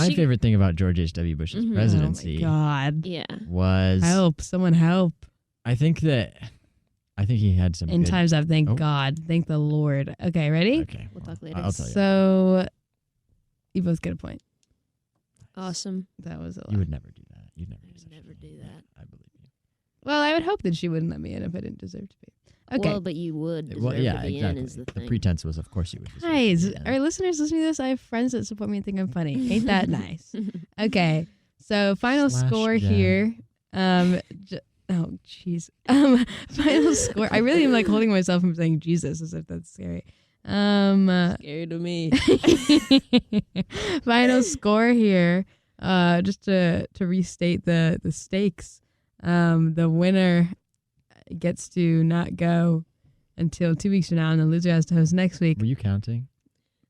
she- favorite thing about George H.W. Bush's Mhm. presidency Oh my God. Yeah. was Help. Someone help. I think that I think he had some. In good, times up, thank Oh. God. Thank the Lord. Okay, ready? Okay, We'll well, talk later. I'll tell you. So you both get a point. Awesome. That was a lot. You would never do that. You'd never I do would such a never thing. do that. I believe you. Well, I would hope that she wouldn't let me in if I didn't deserve to be. Okay. Well, but you would deserve Well, yeah, to be exactly. in is the thing. pretense was, of course, you would. deserve to Guys, be in. our listeners listening to this, I have friends that support me and think I'm funny. Ain't that nice? Okay. So final Slash score Jen. here. Oh, jeez. Final score. I really am like holding myself from saying Jesus as if that's scary. Scared of me. Final score here. Just to restate the stakes. The winner gets to not go until 2 weeks from now, and the loser has to host next week. Were you counting?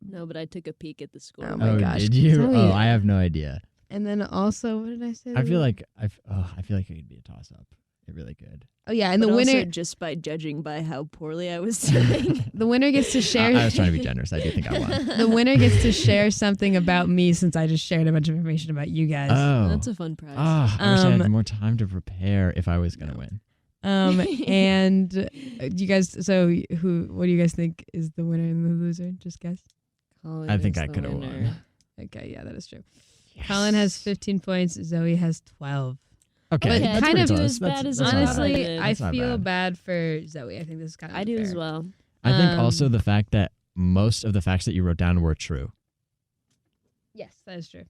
No, but I took a peek at the score. Oh my gosh. Did you? Zoe. Oh, I have no idea. And then also, what did I say? I feel like it could be a toss up. It really could. Oh yeah, and But the winner also just by judging by how poorly I was doing. the winner gets to share. I was trying to be generous. I do think I won. The winner gets to share something about me since I just shared a bunch of information about you guys. Oh, That's a fun prize. I wish I had Um, more time to prepare if I was gonna win. And you guys. So what do you guys think is the winner and the loser? Just guess. Colin I think is I the could have winner. won. Okay, yeah, that is true. Colin has 15 points. Zoe has 12. Okay, But that's kind pretty of- close. as bad That's- as that's not Honestly, bad. did. I That's not feel bad. bad for Zoe. I think this is kind of I do as unfair. well. I think also Um, the fact that most of the facts that you wrote down were true, Yes, that is true.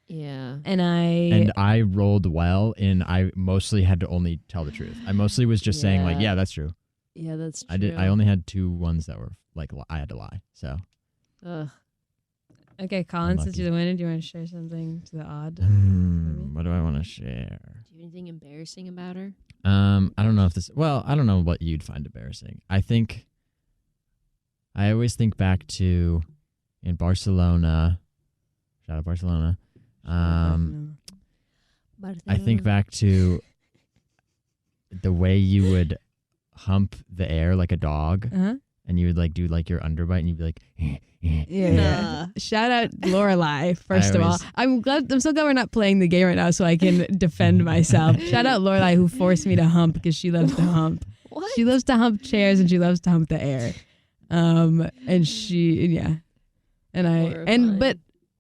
Yeah. And and I rolled well, and I mostly had to only tell the truth. I mostly was just saying like, Yeah. yeah, that's true. Yeah, that's true. I did. I only had 2 ones that were like I had to lie. So Ugh. Okay, Colin, since Unlucky. you're the winner, do you want to share something to the odd? what do I want to share? Do you have anything embarrassing about her? I don't know if this. Well, I don't know what you'd find embarrassing. I think. I always think back to in Barcelona. Shout out Barcelona. I think back to the way you would hump the air like a dog, Uh-huh. and you would like do like your underbite, and you'd be like, Yeah. Shout out Lorelai, first of all. always- I'm so glad we're not playing the game right now so I can defend myself. Shout out Lorelai who forced me to hump because she loves to hump. What? She loves to hump chairs and she loves to hump the air. And she yeah. But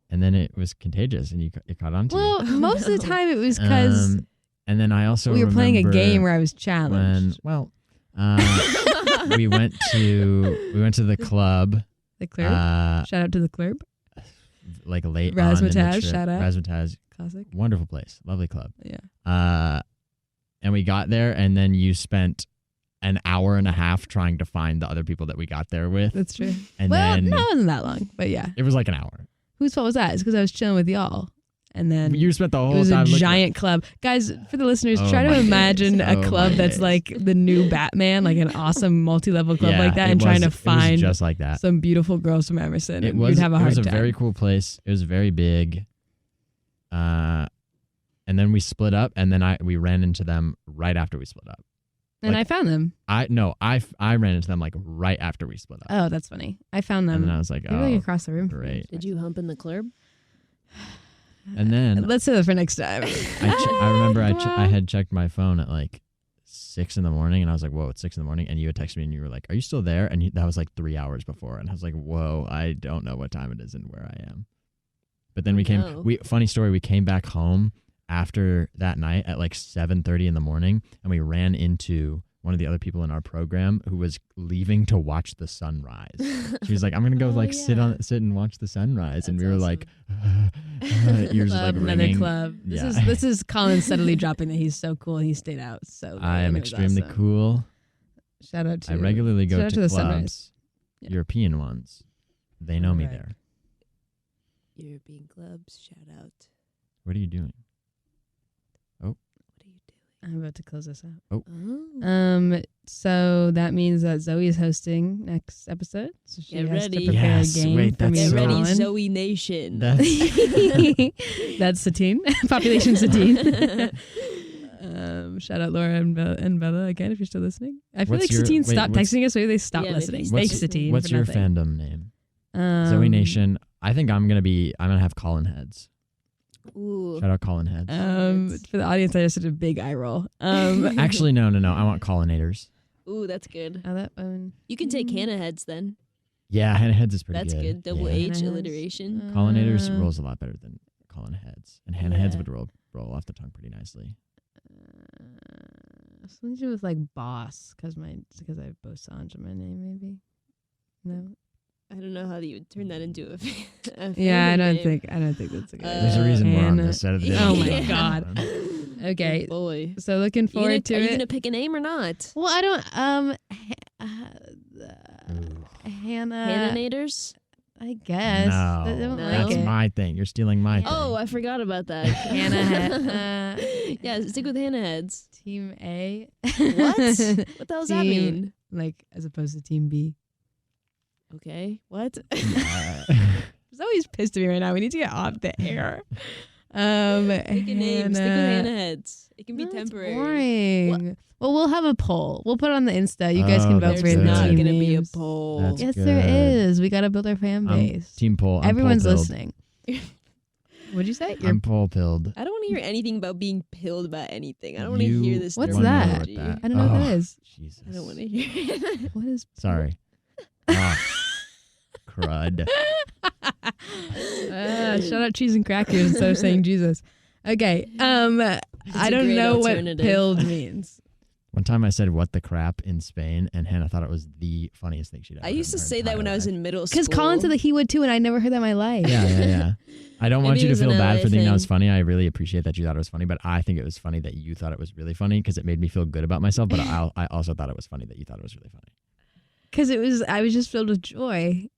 and then it was contagious, and it caught on to well, you. most of the time it was because And then I also we were playing a remember game where I was when challenged. we went to the club. The club. Shout out to the club. Like late on in the Razzmatazz, trip. shout out. Razzmatazz, Classic. wonderful place, lovely club. Yeah. And we got there, and then you spent an hour and a half trying to find the other people that we got there with. That's true. And Well, then no, it wasn't that long, but yeah. it was like an hour. Whose fault was that? It's because I was chilling with y'all. And then You spent the whole it was time a looking- giant club. Guys, for the listeners, Oh try to my imagine days. a Oh club my that's days. like the new Batman, like an awesome multi-level club Yeah, like that, it and trying to was find just like that. some beautiful girls from Emerson. It and was. we'd have a it hard was a time. very cool place. It was very big. And then we split up, and then we ran into them right after we split up. and like- I found them. I ran into them like right after we split up. Oh, that's funny. I found And them. then I was like, They were like oh, across the room. from me. great. Did you hump in the club? And then Let's say that for next time. I remember Come I on. had checked my phone at like 6 a.m, and I was like, whoa, it's 6 a.m, and you had texted me, and you were like, are you still there? And that was like 3 hours before, and I was like, whoa, I don't know what time it is and where I am. But then No. funny story, we came back home after that night at like 7:30 in the morning, and we ran into one of the other people in our program who was leaving to watch the sunrise. She was like, I'm gonna go Oh, sit and watch the sunrise, and That's we were awesome. like, ears like Club, another ringing. club. Yeah. This is Colin steadily dropping that he's so cool and he stayed out. So I am it was extremely awesome. cool. Shout out to I regularly shout go out to the clubs, sunrise. Yeah. European ones. They know me Alright. there. European clubs, shout out. What are you doing? What are you doing? I'm about to close this out. Oh. So that means that Zoe is hosting next episode. So she Get has ready. to prepare Yes, a game wait, for me that's Get and so- ready, Colin. Zoe Nation. That's Satine. Population Satine. Shout out Laura and Bella again if you're still listening. I feel What's like Satine wait, stopped what's- texting us. Maybe they stopped Yeah, maybe listening. they Thanks, stopped Satine. What's for your nothing. fandom name? Zoe Nation. I think I'm gonna have Colin heads. Ooh. Shout out Colin heads. For the audience, I just did a big eye roll. Actually, no. I want Collinators. Ooh, that's good. Oh, that one. You can take Hannah heads then. Yeah, Hannah Heads is pretty That's good. Double Yeah. H Hannah alliteration. Collinators Uh, rolls a lot better than Colin Heads, and Hannah Heads Yeah. would roll off the tongue pretty nicely. Something to do with like boss, because I have Bosange in my name, maybe. No. I don't know how you would turn that into a Yeah, I family don't name. think that's a good. There's a reason we're on Hannah- this side of the Oh table. my than God. that one. Okay, Oh boy. so looking forward to Are you it. gonna pick a name or not? Well, I don't. Ooh. Hannah. Hannah-nators? I guess. I No, don't No. that's like it. my thing. You're stealing my thing. Oh, I forgot about that. Hannah Yeah, stick with Hannah heads. Team A. What? What the hell does that Team- mean? Like as opposed to Team B. Okay, what? Zoe's pissed at me right now. We need to get off the air. Pick a name. Stick with Hannah heads. It can be No, it's temporary. boring. Well, we'll have a poll. We'll put it on the Insta. You guys Oh, can vote that's for There's the good. not team gonna be a names. poll. That's Yes, good. there is. We got to build our fan base. Team poll. I'm Everyone's poll-pilled. listening. What'd you say? I'm poll-pilled. I don't want to hear anything about being pilled about anything. I don't want to hear this. What's wonder that? what that- I don't know what that Oh, is. Jesus. I don't want to hear it. What is? Sorry. Ah, crud. Shout out cheese and crackers instead of saying Jesus. Okay. I a don't great know what alternative. pilled means. One time I said "what the crap" in Spain, and Hannah thought it was the funniest thing she'd ever I heard used to in her say that when entire I was life. in middle school. Because Colin said that he would too, and I never heard that in my life. Yeah. I don't want Maybe you it to was feel an bad LA for thinking that was thing. funny. I really appreciate that you thought it was funny, but I think it was funny that you thought it was really funny because it made me feel good about myself. But I also thought it was funny that you thought it was really funny. Because I was just filled with joy.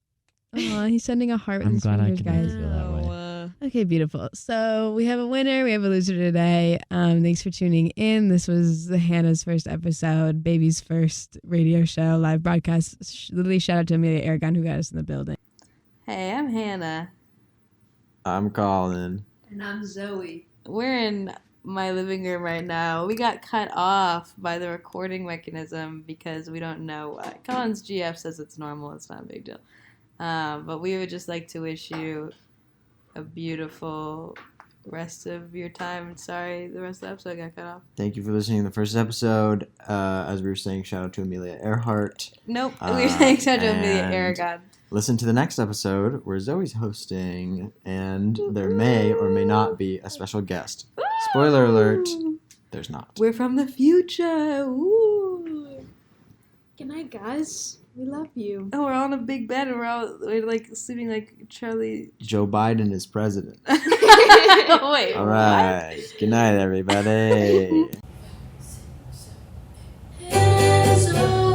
Aw, he's sending a heart with I'm his glad I fingers, could make guys. you feel that way. Okay, beautiful. So we have a winner. We have a loser today. Thanks for tuning in. This was Hannah's first episode, baby's first radio show, live broadcast. Literally, shout out to Amelia Aragon who got us in the building. Hey, I'm Hannah. I'm Colin. And I'm Zoe. We're in my living room right now. We got cut off by the recording mechanism because we don't know why. Colin's GF says it's normal. It's not a big deal. But we would just like to wish you a beautiful rest of your time. Sorry, the rest of the episode got cut off. Thank you for listening to the first episode. As we were saying, shout out to Amelia Earhart. Nope, we were saying shout out to Amelia and Aragon. Listen to the next episode where Zoe's hosting, and there may or may not be a special guest. Spoiler alert, there's not. We're from the future. Ooh. Good night, guys. We love you. Oh, we're on a big bed and we're like sleeping like Charlie. Joe Biden is president. Wait. All right. Good night, everybody. So